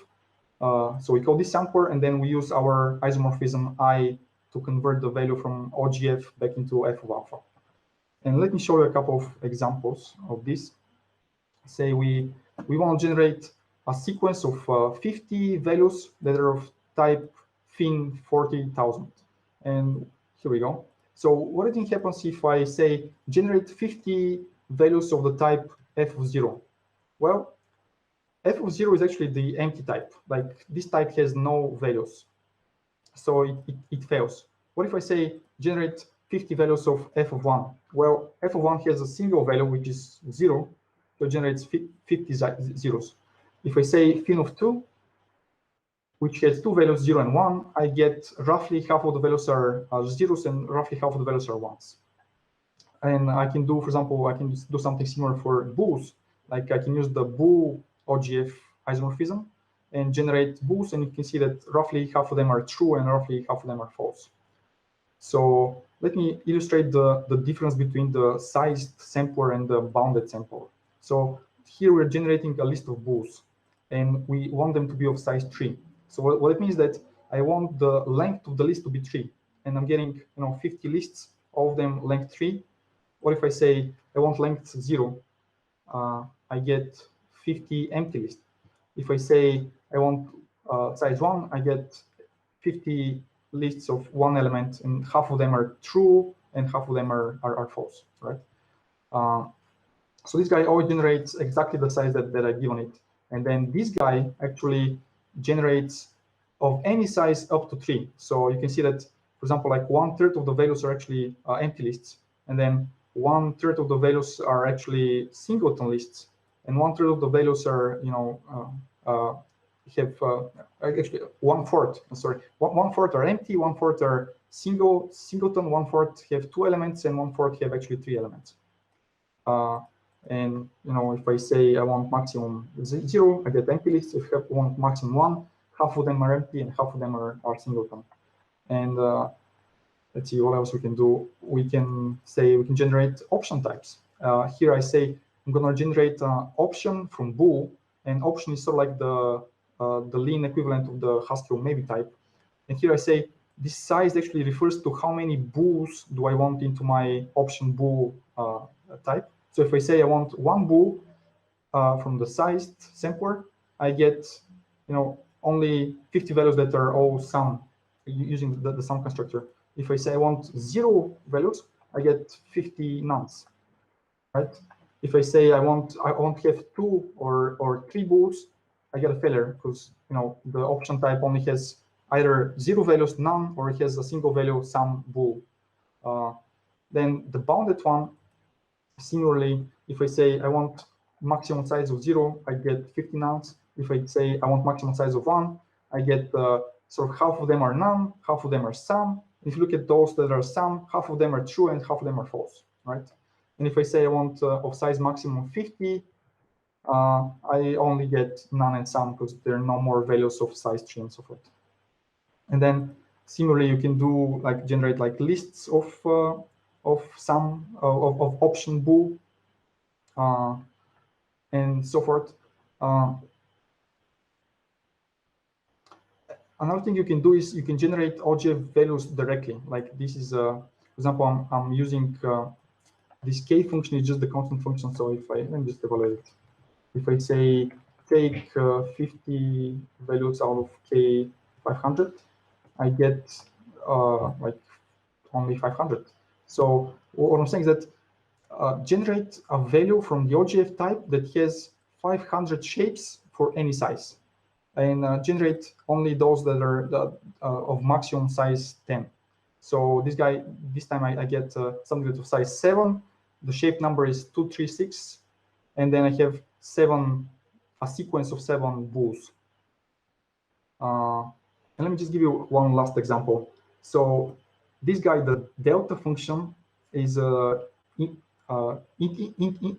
So we call this sampler, and then we use our isomorphism I to convert the value from OGF back into f of alpha. And let me show you a couple of examples of this. Say we want to generate a sequence of 50 values that are of type fin 40,000. And here we go. So what do you think happens if I say generate 50 values of the type f of 0? Well, f of 0 is actually the empty type. Like this type has no values. So it fails. What if I say generate 50 values of f of 1? Well, f of 1 has a single value, which is 0, so it generates 50 zeros. If I say fin of 2, which has 2 values, 0 and 1, I get roughly half of the values are zeros and roughly half of the values are ones. And I can do, for example, I can do something similar for bools. Like I can use the bool OGF isomorphism and generate bools, and you can see that roughly half of them are true and roughly half of them are false. So let me illustrate the difference between the sized sampler and the bounded sampler. So here we're generating a list of bools, and we want them to be of size 3. So what it means is that I want the length of the list to be 3, and I'm getting 50 lists, all of them length 3. What if I say I want length 0? I get 50 empty lists. If I say I want size 1, I get 50 lists of 1 element, and half of them are true and half of them are false, right? So this guy always generates exactly the size that I've given it. And then this guy actually generates of any size up to 3. So you can see that, for example, like 1/3 of the values are actually empty lists, and then 1/3 of the values are actually singleton lists, and 1/3 of the values are, have actually 1/4. Sorry, 1/4 are empty, 1/4 are singleton, 1/4 have 2 elements, and 1/4 have actually 3 elements. And if I say I want maximum 0, I get empty lists. If I want maximum 1, half of them are empty and half of them are singleton. And let's see what else we can do. We can say we can generate option types. Here I say I'm going to generate an option from bool, and option is sort of like the lean equivalent of the Haskell maybe type. And here I say this size actually refers to how many bools do I want into my option bool type. So if I say I want 1 bool from the sized sampler, I get only 50 values that are all sum using the sum constructor. If I say I want 0 values, I get 50 nuns, right? If I say I want to have 2 or 3 bools, I get a failure because the option type only has either 0 values, none, or it has a single value, some bool. Then the bounded one, similarly, if I say I want maximum size of 0, I get 50 nonce. If I say I want maximum size of 1, I get sort of half of them are none, half of them are some. If you look at those that are some, half of them are true and half of them are false, right? And if I say I want of size maximum 50, I only get none and some because there are no more values of size 3 and so forth. And then similarly, you can do like generate like lists of some of option bool and so forth. Another thing you can do is you can generate OGF values directly. Like this is, for example, I'm using this k function is just the constant function. So if let me just evaluate it. If I say take 50 values out of k 500, I get like only 500. So what I'm saying is that generate a value from the OGF type that has 500 shapes for any size, and generate only those that are of maximum size 10. So this time I get something of size 7. The shape number is 236, and then I have a sequence of 7 bools. And let me just give you one last example. So this guy, the delta function, is a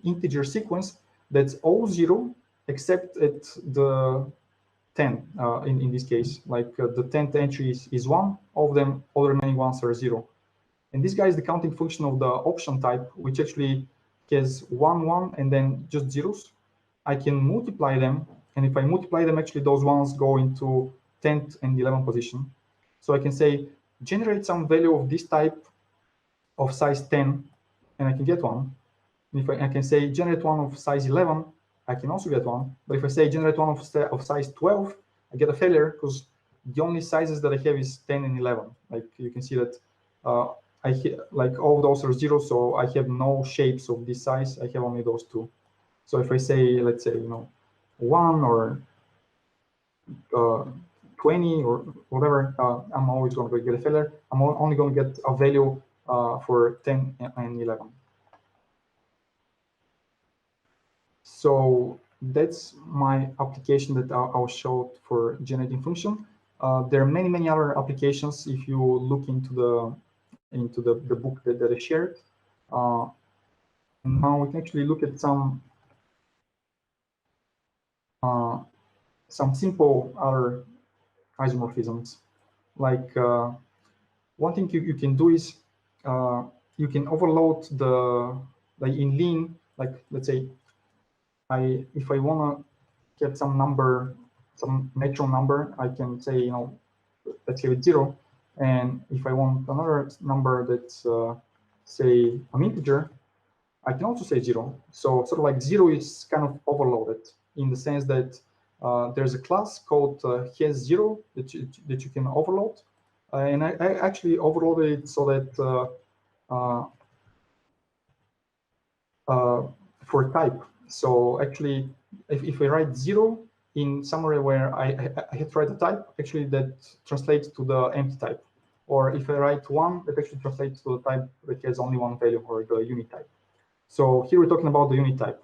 integer sequence that's all 0 except at the 10 in this case. Like the 10th entry is 1, all the remaining ones are 0. And this guy is the counting function of the option type, which actually has 1, 1, and then just zeros. I can multiply them, and if I multiply them, actually those ones go into 10th and 11th position. So I can say generate some value of this type of size 10, and I can get one. And if I can say generate one of size 11, I can also get one. But if I say generate one of size 12, I get a failure because the only sizes that I have is 10 and 11. Like you can see that like all of those are 0, so I have no shapes of this size. I have only those 2. So if I say, let's say, 1 or 20 or whatever, I'm always going to get a failure. I'm only going to get a value for 10 and 11. So that's my application that I'll show for generating function. There are many other applications if you look into the book that I shared. Now we can actually look at some simple other isomorphisms. Like one thing you can do is you can overload like in lean, like let's say if I want to get some number, some natural number, I can say, let's give it 0. And if I want another number that's say an integer, I can also say 0. So sort of like 0 is kind of overloaded in the sense that there's a class called has 0 that you can overload. And I actually overloaded it so that for type. So actually, if I write 0 in somewhere where I have to write a type, actually that translates to the empty type. Or if I write 1, that actually translates to a type that has only one value, or the unit type. So here we're talking about the unit type.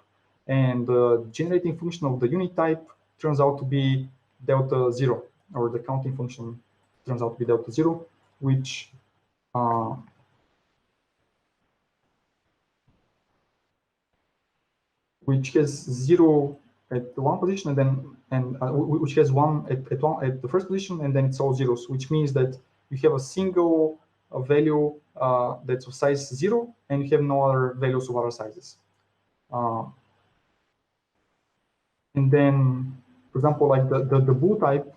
And the generating function of the unit type turns out to be delta 0, or the counting function turns out to be delta 0, which has 0 at one position, and which has 1 at the first position, and then it's all zeros, which means that you have a single value that's of size 0, and you have no other values of other sizes. And then, for example, like the bool type,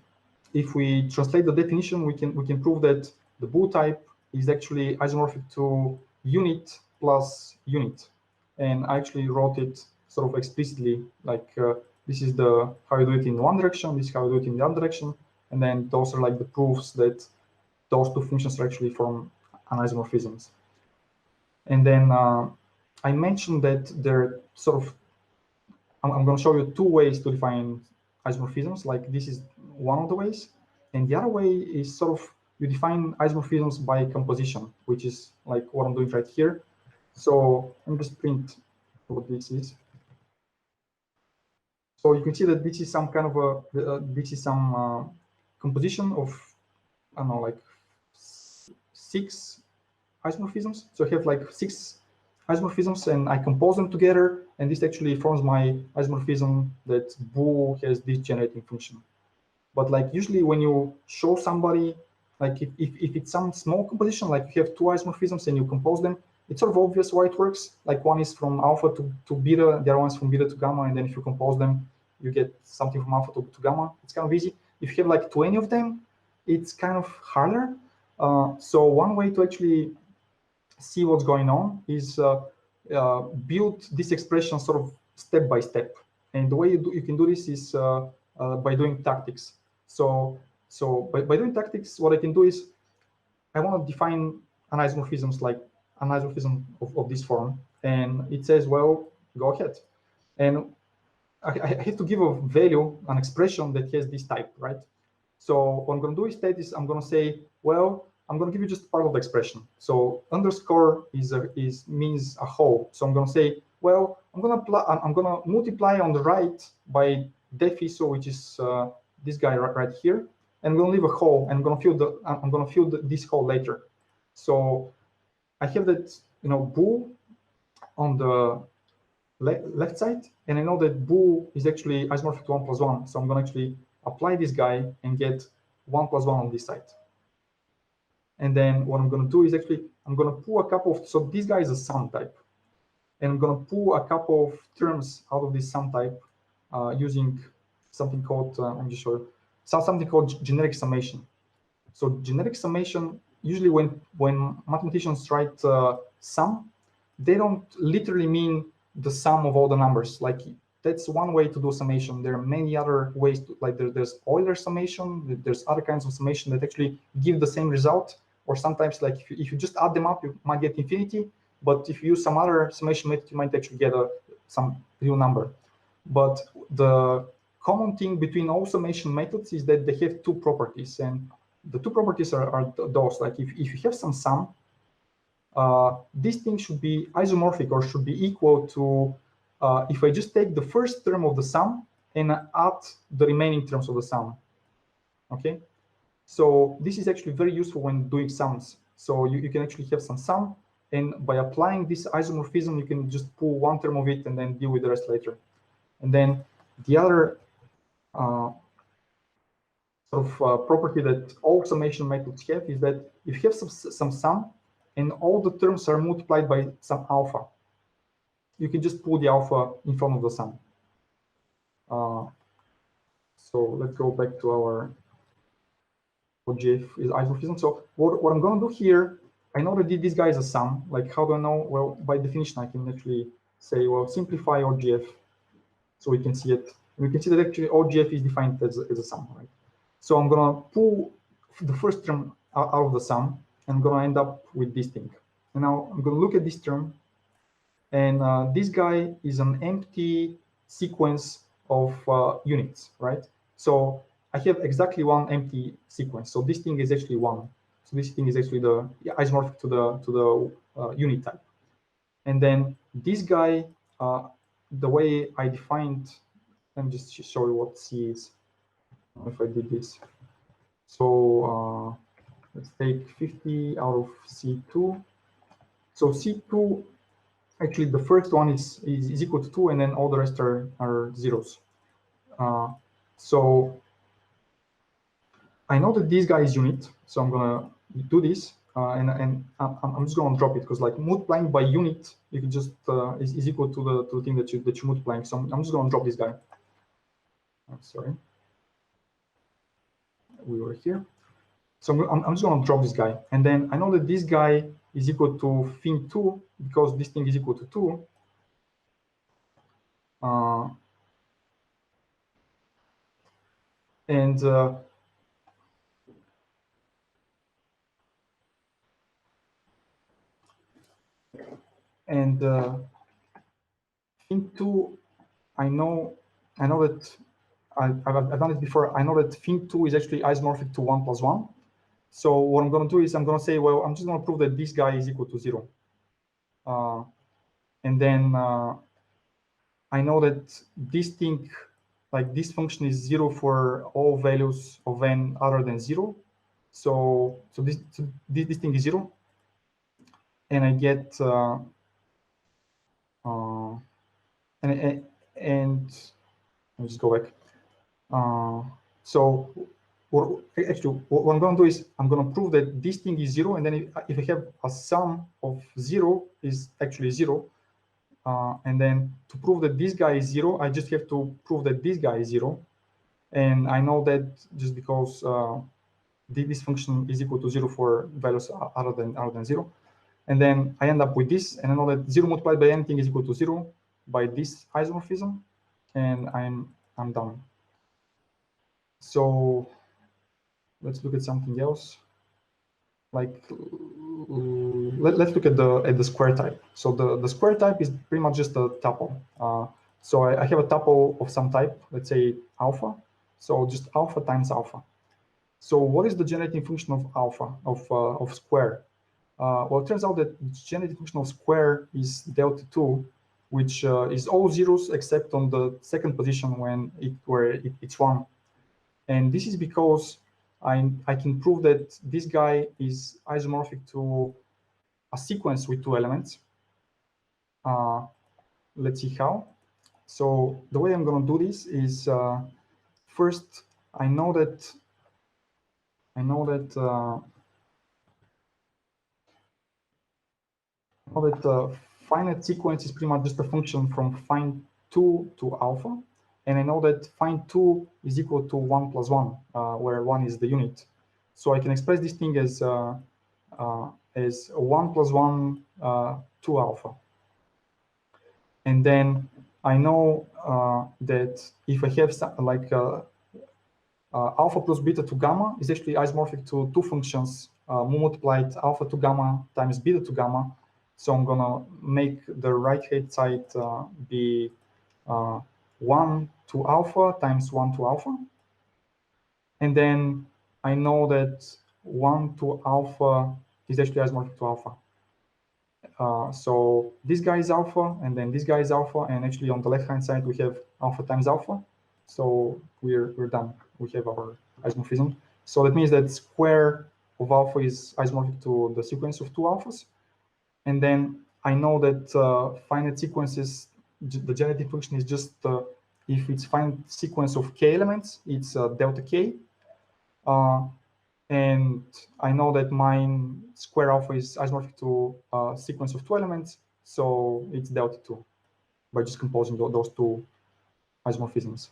if we translate the definition, we can prove that the bool type is actually isomorphic to unit plus unit. And I actually wrote it sort of explicitly, like this is how you do it in one direction, this is how you do it in the other direction, and then those are like the proofs that those two functions are actually from an isomorphisms. And then I mentioned that they're sort of, I'm going to show you 2 ways to define isomorphisms. Like this is one of the ways, and the other way is sort of you define isomorphisms by composition, which is like what I'm doing right here. So let me just print what this is. So you can see that this is some kind of this is some composition of, I don't know, like 6 isomorphisms. So I have like 6 isomorphisms and I compose them together, and this actually forms my isomorphism that bool has this generating function. But like usually when you show somebody, like if it's some small composition, like you have 2 isomorphisms and you compose them, it's sort of obvious why it works. Like one is from alpha to beta, the other one is from beta to gamma, and then if you compose them, you get something from alpha to gamma. It's kind of easy. If you have like 20 of them, it's kind of harder. So one way to actually see what's going on is build this expression sort of step by step. And the way you can do this is by doing tactics. So by doing tactics, what I can do is I want to define an isomorphisms, like an isomorphism of this form, and it says, well, go ahead. And I have to give a value, an expression that has this type, right? So what I'm going to do instead is I'm going to say, well, I'm going to give you just part of the expression. So underscore means a whole. So I'm going to say, well, I'm going to multiply on the right by def iso, which is this guy right here, and I'm going to leave a hole, and I'm going to fill this hole later. So I have that, bool on the left side, and I know that bool is actually isomorphic to 1 plus 1. So I'm going to actually apply this guy and get 1 plus 1 on this side. And then what I'm going to do is actually I'm going to pull a couple of, so this guy is a sum type, and I'm going to pull a couple of terms out of this sum type using something called I'm just sure something called generic summation. So generic summation, usually when mathematicians write sum, they don't literally mean the sum of all the numbers. Like that's one way to do summation. There are many other ways to, like there's Euler summation, there's other kinds of summation that actually give the same result. Or sometimes, like if you just add them up, you might get infinity. But if you use some other summation method, you might actually get some real number. But the common thing between all summation methods is that they have 2 properties, and the 2 properties are those. Like if you have some sum, this thing should be isomorphic or should be equal to if I just take the first term of the sum and add the remaining terms of the sum. Okay. So this is actually very useful when doing sums. So you can actually have some sum, and by applying this isomorphism, you can just pull one term of it and then deal with the rest later. And then the other property that all summation methods have is that if you have some sum and all the terms are multiplied by some alpha, you can just pull the alpha in front of the sum. So let's go back to our OGF is isomorphism. So what I'm going to do here, I know that this guy is a sum. Like, how do I know? Well, by definition, I can actually say, well, simplify OGF so we can see it. And we can see that actually OGF is defined as a sum, right? So I'm going to pull the first term out of the sum, and I'm going to end up with this thing. And now I'm going to look at this term, and this guy is an empty sequence of units, right? So I have exactly one empty sequence. So this thing is actually 1. So this thing is actually the isomorphic to the unit type. And then this guy, the way I defined, let me just show you what C is. If I did this. So let's take 50 out of C2. So C2, actually the first one is equal to 2, and then all the rest are zeros. So I know that this guy is unit, so I'm gonna do this, and I'm just gonna drop it because like multiplying by unit, you can just is equal to the thing that you're multiplying. So I'm just gonna drop this guy. Sorry, we were here. So I'm just gonna drop this guy, and then I know that this guy is equal to fin2 because this thing is equal to 2. And fin2, I know that I've done it before. I know that fin2 is actually isomorphic to 1 plus 1. So what I'm going to do is I'm going to say, well, I'm just going to prove that this guy is equal to 0. And then I know that this thing, like this function is 0 for all values of n other than 0. So this thing is 0. And I get, and let me just go back. So actually, what I'm going to do is I'm going to prove that this thing is 0, and then if I have a sum of 0 is actually 0, and then to prove that this guy is 0, I just have to prove that this guy is 0, and I know that just because this function is equal to 0 for values other than 0, and then I end up with this, and I know that 0 multiplied by anything is equal to 0 by this isomorphism, and I'm done. So let's look at something else. Like let's look at the square type. So the square type is pretty much just a tuple. So I have a tuple of some type, let's say alpha. So just alpha times alpha. So what is the generating function of alpha of square? Well, it turns out that the generating function of square is delta 2, which is all zeros except on the second position when it's 1. And this is because I can prove that this guy is isomorphic to a sequence with 2 elements. Let's see how. So the way I'm going to do this is first I know that finite sequence is pretty much just a function from find 2 to alpha, and I know that find 2 is equal to 1 plus 1, where 1 is the unit. So I can express this thing as 1 plus 1 2 alpha. And then I know that if I have like alpha plus beta to gamma is actually isomorphic to 2 functions multiplied alpha to gamma times beta to gamma. So I'm gonna make the right hand side be 1 to alpha times 1 to alpha. And then I know that 1 to alpha is actually isomorphic to alpha. So this guy is alpha, and then this guy is alpha, and actually on the left-hand side we have alpha times alpha. So we're done. We have our isomorphism. So that means that square of alpha is isomorphic to the sequence of 2 alphas. And then I know that finite sequences, the generating function is just if it's finite sequence of k elements, it's delta k. And I know that mine square alpha is isomorphic to a sequence of 2 elements, so it's delta 2 by just composing those 2 isomorphisms.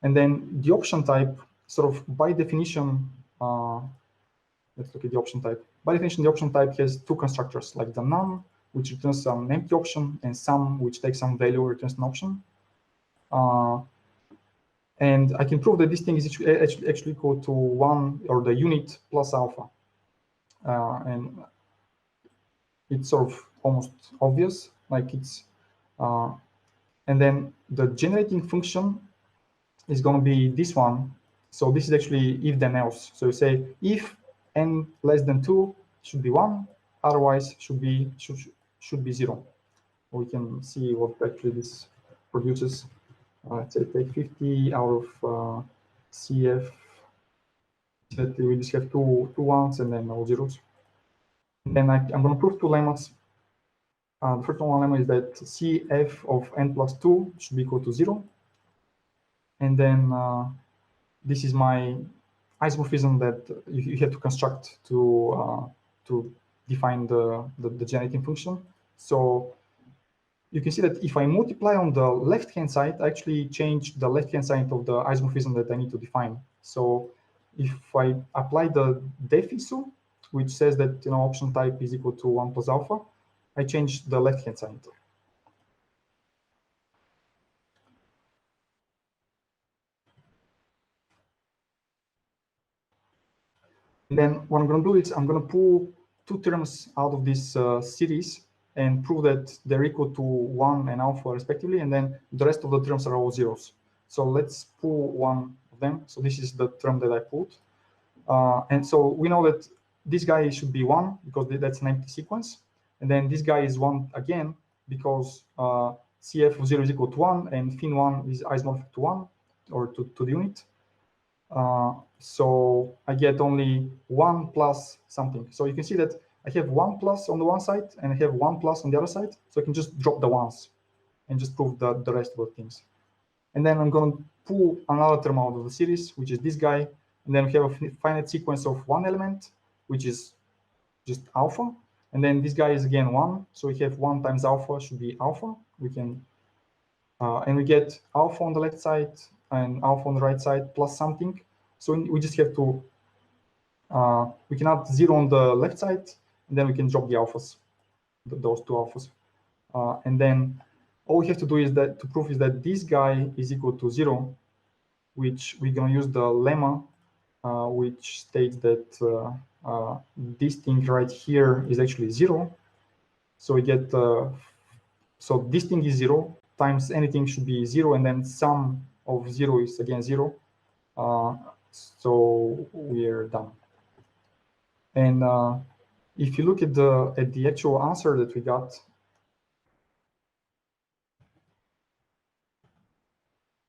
And then the option type, sort of by definition, let's look at the option type. By definition, the option type has 2 constructors, like the none, which returns an empty option, and some, which takes some value, returns an option. And I can prove that this thing is actually equal to 1, or the unit plus alpha. And it's sort of almost obvious, like it's, and then the generating function is going to be this one. So this is actually if then else. So you say if n less than 2 should be 1, otherwise should be 0. We can see what actually this produces. Let's say take 50 out of CF. That we just have two ones and then all zeros. And then I'm going to prove 2 lemmas. The first one lemma is that CF of n plus 2 should be equal to 0. And then this is my isomorphism that you have to construct to define the generating function. So you can see that if I multiply on the left-hand side, I actually change the left-hand side of the isomorphism that I need to define. So if I apply the def issue, which says that option type is equal to 1 plus alpha, I change the left-hand side. And then what I'm going to do is I'm going to pull 2 terms out of this series and prove that they're equal to 1 and alpha respectively, and then the rest of the terms are all zeros. So let's pull one of them. So this is the term that I pulled. And so we know that this guy should be 1 because that's an empty sequence. And then this guy is 1 again because CF of 0 is equal to 1 and fin1 is isomorphic to 1 or to the unit. So I get only 1 plus something. So you can see that I have 1 plus on the one side and I have 1 plus on the other side. So I can just drop the ones and just prove the rest of the things. And then I'm going to pull another term out of the series, which is this guy. And then we have a finite sequence of 1 element, which is just alpha. And then this guy is again 1. So we have 1 times alpha should be alpha. We can, and we get alpha on the left side and alpha on the right side plus something. So we just have to, we can add 0 on the left side, and then we can drop the alphas, those 2 alphas. And then all we have to do is that to prove is that this guy is equal to 0, which we're going to use the lemma, which states that this thing right here is actually 0. So we get, so this thing is 0 times anything should be 0, and then sum of 0 is again 0. So we're done. And if you look at the actual answer that we got,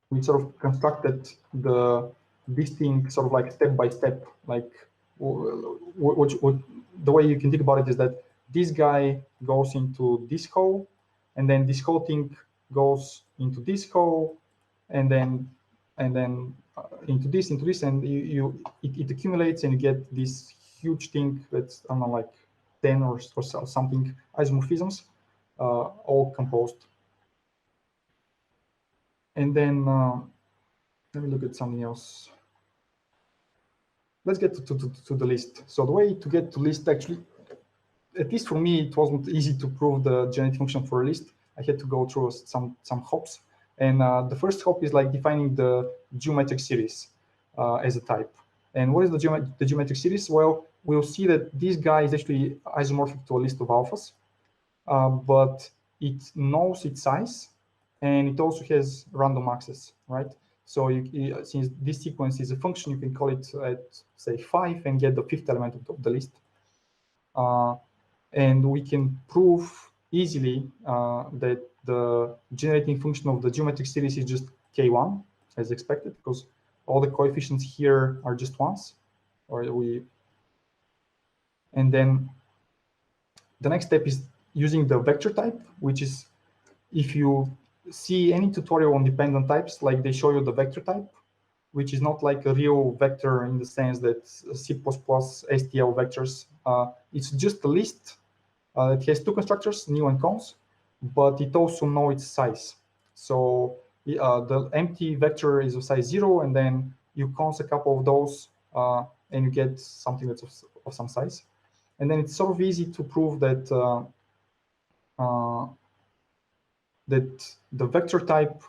we sort of constructed this thing sort of like step by step. Like the way you can think about it is that this guy goes into this hole, and then this whole thing goes into this hole, and then into this, and it accumulates, and you get this huge thing that's, I don't know, like 10 or something isomorphisms, all composed. And then let me look at something else. Let's get to the list. So the way to get to list, actually, at least for me, it wasn't easy to prove the generating function for a list. I had to go through some hops. And the first hop is like defining the geometric series as a type. And what is the geometric series? Well, we'll see that this guy is actually isomorphic to a list of alphas, but it knows its size, and it also has random access, right? So since this sequence is a function, you can call it at, say, 5 and get the 5th element of the list. And we can prove easily that the generating function of the geometric series is just k1, as expected, because all the coefficients here are just ones. And then the next step is using the vector type, which is, if you see any tutorial on dependent types, like they show you the vector type, which is not like a real vector in the sense that C++ STL vectors. It's just a list. It has 2 constructors, new and cons, but it also knows its size. So the empty vector is of size 0, and then you cons a couple of those, and you get something that's of some size. And then it's sort of easy to prove that that the vector type,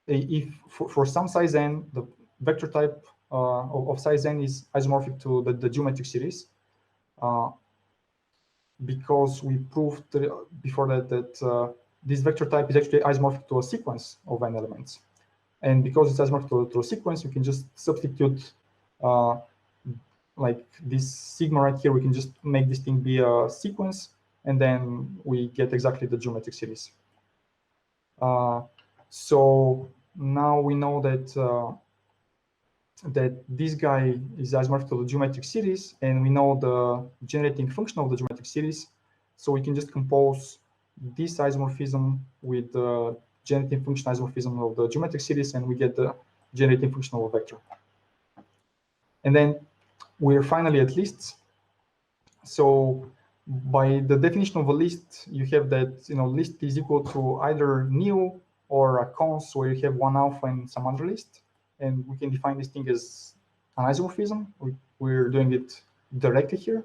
if for some size n, the vector type of size n is isomorphic to the geometric series, because we proved before that this vector type is actually isomorphic to a sequence of n elements. And because it's isomorphic to a sequence, you can just substitute like this sigma right here. We can just make this thing be a sequence, and then we get exactly the geometric series. So now we know that that this guy is isomorphic to the geometric series, and we know the generating function of the geometric series. So we can just compose this isomorphism with the generating function isomorphism of the geometric series, and we get the generating function of a vector. And then we're finally at lists. So by the definition of a list, you have that, list is equal to either nil or a cons, where you have 1 alpha and some other list. And we can define this thing as an isomorphism. We're doing it directly here.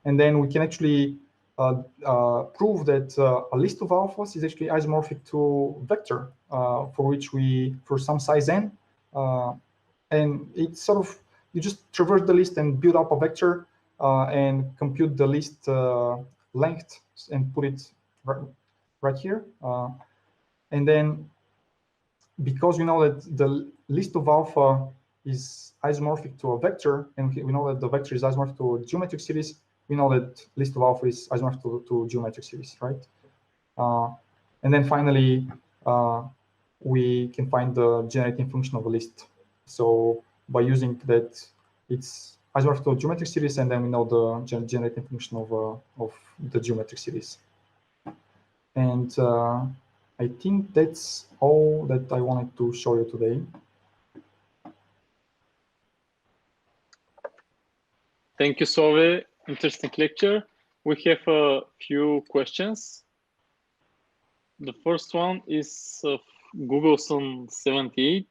And then we can actually prove that a list of alphas is actually isomorphic to vector, for some size n. And it's sort of, you just traverse the list and build up a vector and compute the list length and put it right here. And then, because we know that the list of alpha is isomorphic to a vector, and we know that the vector is isomorphic to a geometric series, we know that list of alpha is isomorphic to geometric series, right? And then finally, we can find the generating function of a list. So by using that, it's isomorphic to a geometric series, and then we know the generating function of the geometric series. And I think that's all that I wanted to show you today. Thank you, Sove. Interesting lecture. We have a few questions. The first one is Googleson78.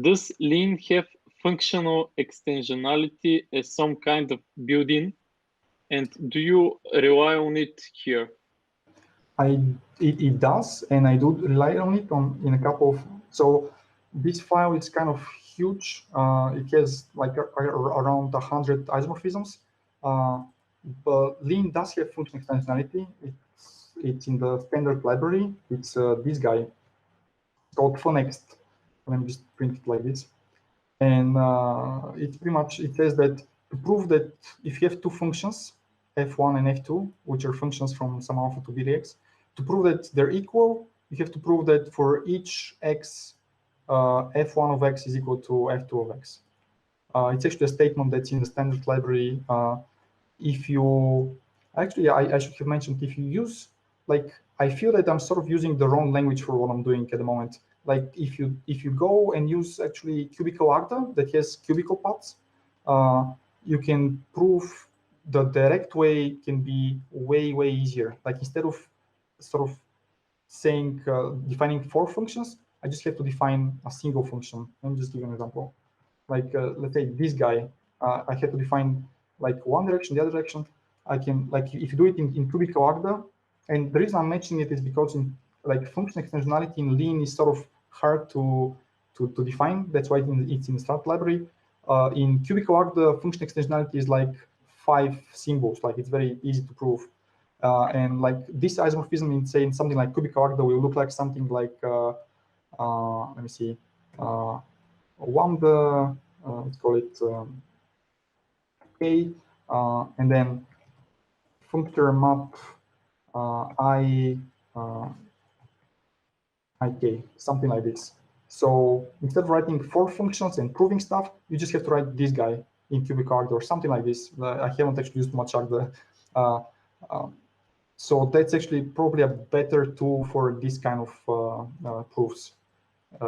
Does Lean have functional extensionality as some kind of built-in? And do you rely on it here? It does, and I do rely on it in a couple of. So this file is kind of huge. It has like around 100 isomorphisms. But Lean does have function extensionality. It's in the standard library. It's this guy called Phonext. Let me just print it like this. And it's pretty much, it says that to prove that if you have two functions, f1 and f2, which are functions from some alpha to beta x, to prove that they're equal, you have to prove that for each x, f1 of x is equal to f2 of x. It's actually a statement that's in the standard library. If you, actually, I should have mentioned, if you use, like, I feel that I'm sort of using the wrong language for what I'm doing at the moment. Like if you go and use actually cubical Agda that has cubical paths, you can prove the direct way can be way easier. Like instead of sort of saying defining 4 functions, I just have to define a single function. Let me just give you an example. Like let's say this guy, I have to define like one direction, the other direction. I can, like, if you do it in cubical Agda, and the reason I'm mentioning it is because in like function extensionality in Lean is sort of hard to define. That's why it's in the start library. In cubical Agda, function extensionality is like 5 symbols. Like it's very easy to prove. And like this isomorphism in saying something like cubical Agda will look like something like let me see, lambda, let's call it k, and then functor map ik, something like this. So instead of writing 4 functions and proving stuff, you just have to write this guy in cubic Agda or something like this. I haven't actually used much Agda. So that's actually probably a better tool for this kind of proofs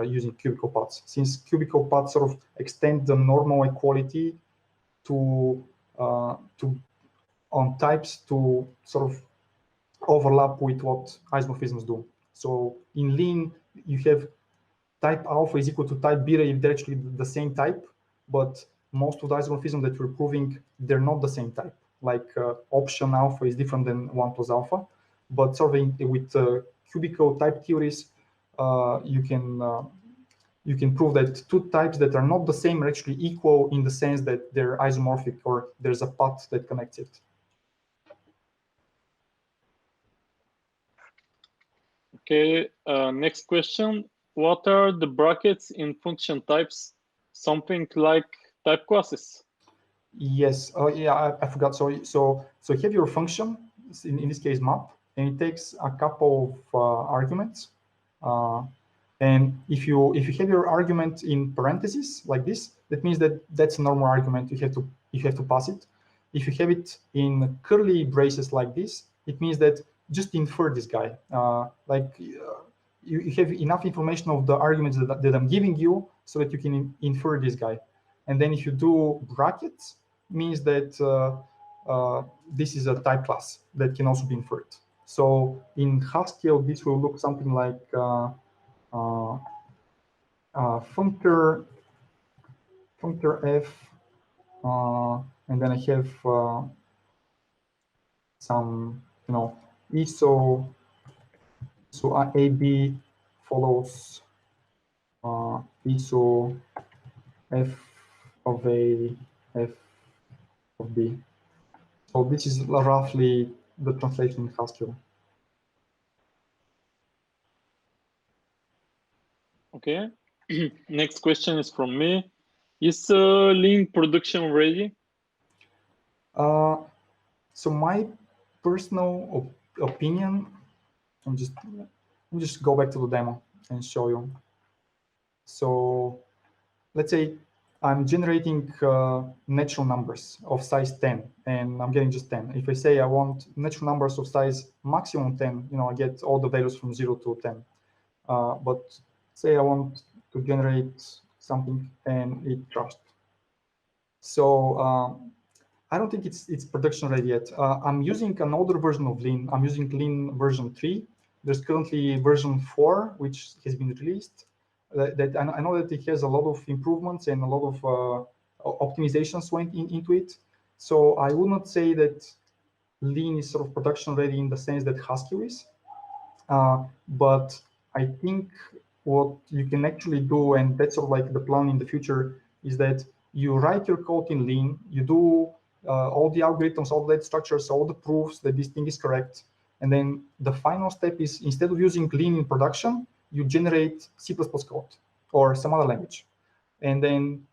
using cubical paths, since cubical paths sort of extend the normal equality to on types to sort of overlap with what isomorphisms do. So in Lean, you have type alpha is equal to type beta if they're actually the same type, but most of the isomorphisms that we're proving, they're not the same type. Like option alpha is different than 1 plus alpha, but sort of with cubical type theories, you can prove that 2 types that are not the same are actually equal in the sense that they're isomorphic or there's a path that connects it. Okay, next question. What are the brackets in function types? Something like type classes? Yes. Oh, yeah. I forgot. So you have your function in this case map, and it takes a couple of arguments. And if you have your argument in parentheses like this, that means that that's a normal argument. You have to pass it. If you have it in curly braces like this, it means that just infer this guy. You have enough information of the arguments that I'm giving you so that you can infer this guy. And then if you do brackets, means that this is a type class that can also be inferred. So in Haskell, this will look something like functor f, and then I have some, so AB follows ISO f of A, f of B. So this is roughly the translation in Haskell. Okay. Next question is from me. Is Lean production ready? So my personal opinion, let me just go back to the demo and show you. So let's say I'm generating natural numbers of size 10, and I'm getting just 10. If I say I want natural numbers of size maximum 10, I get all the values from 0 to 10. But say I want to generate something and it crashed. So I don't think it's production ready yet. I'm using an older version of Lean. I'm using Lean version 3. There's currently version 4, which has been released. That I know that it has a lot of improvements and a lot of optimizations went into it. So I would not say that Lean is sort of production ready in the sense that Haskell is. But I think what you can actually do, and that's sort of like the plan in the future, is that you write your code in Lean, you do all the algorithms, all the data structures, all the proofs that this thing is correct. And then the final step is, instead of using Lean in production, you generate C++ code or some other language. And then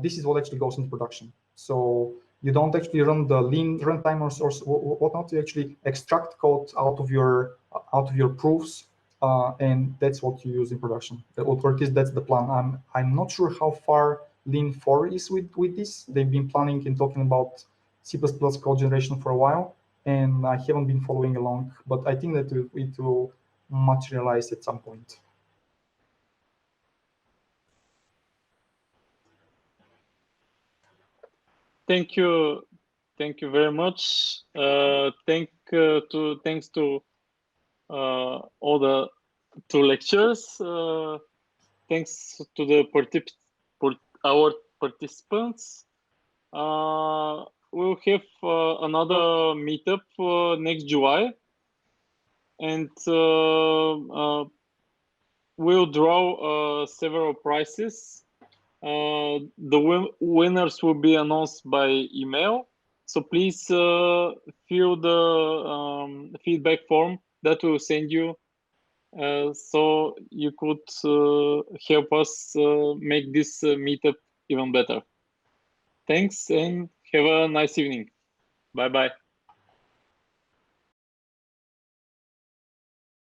this is what actually goes into production. So you don't actually run the Lean runtime or whatnot. You actually extract code out of your proofs, and that's what you use in production. That's the plan. I'm not sure how far Lean 4 is with this. They've been planning and talking about C++ code generation for a while, and I haven't been following along. But I think that it will materialize at some point. Thank you very much. Thanks to all the 2 lectures. Thanks to our participants. We'll have another meetup next July, and we'll draw several prizes. The winners will be announced by email. So please fill the feedback form that we'll send you, so you could help us make this meetup even better. Thanks, and have a nice evening. Bye-bye.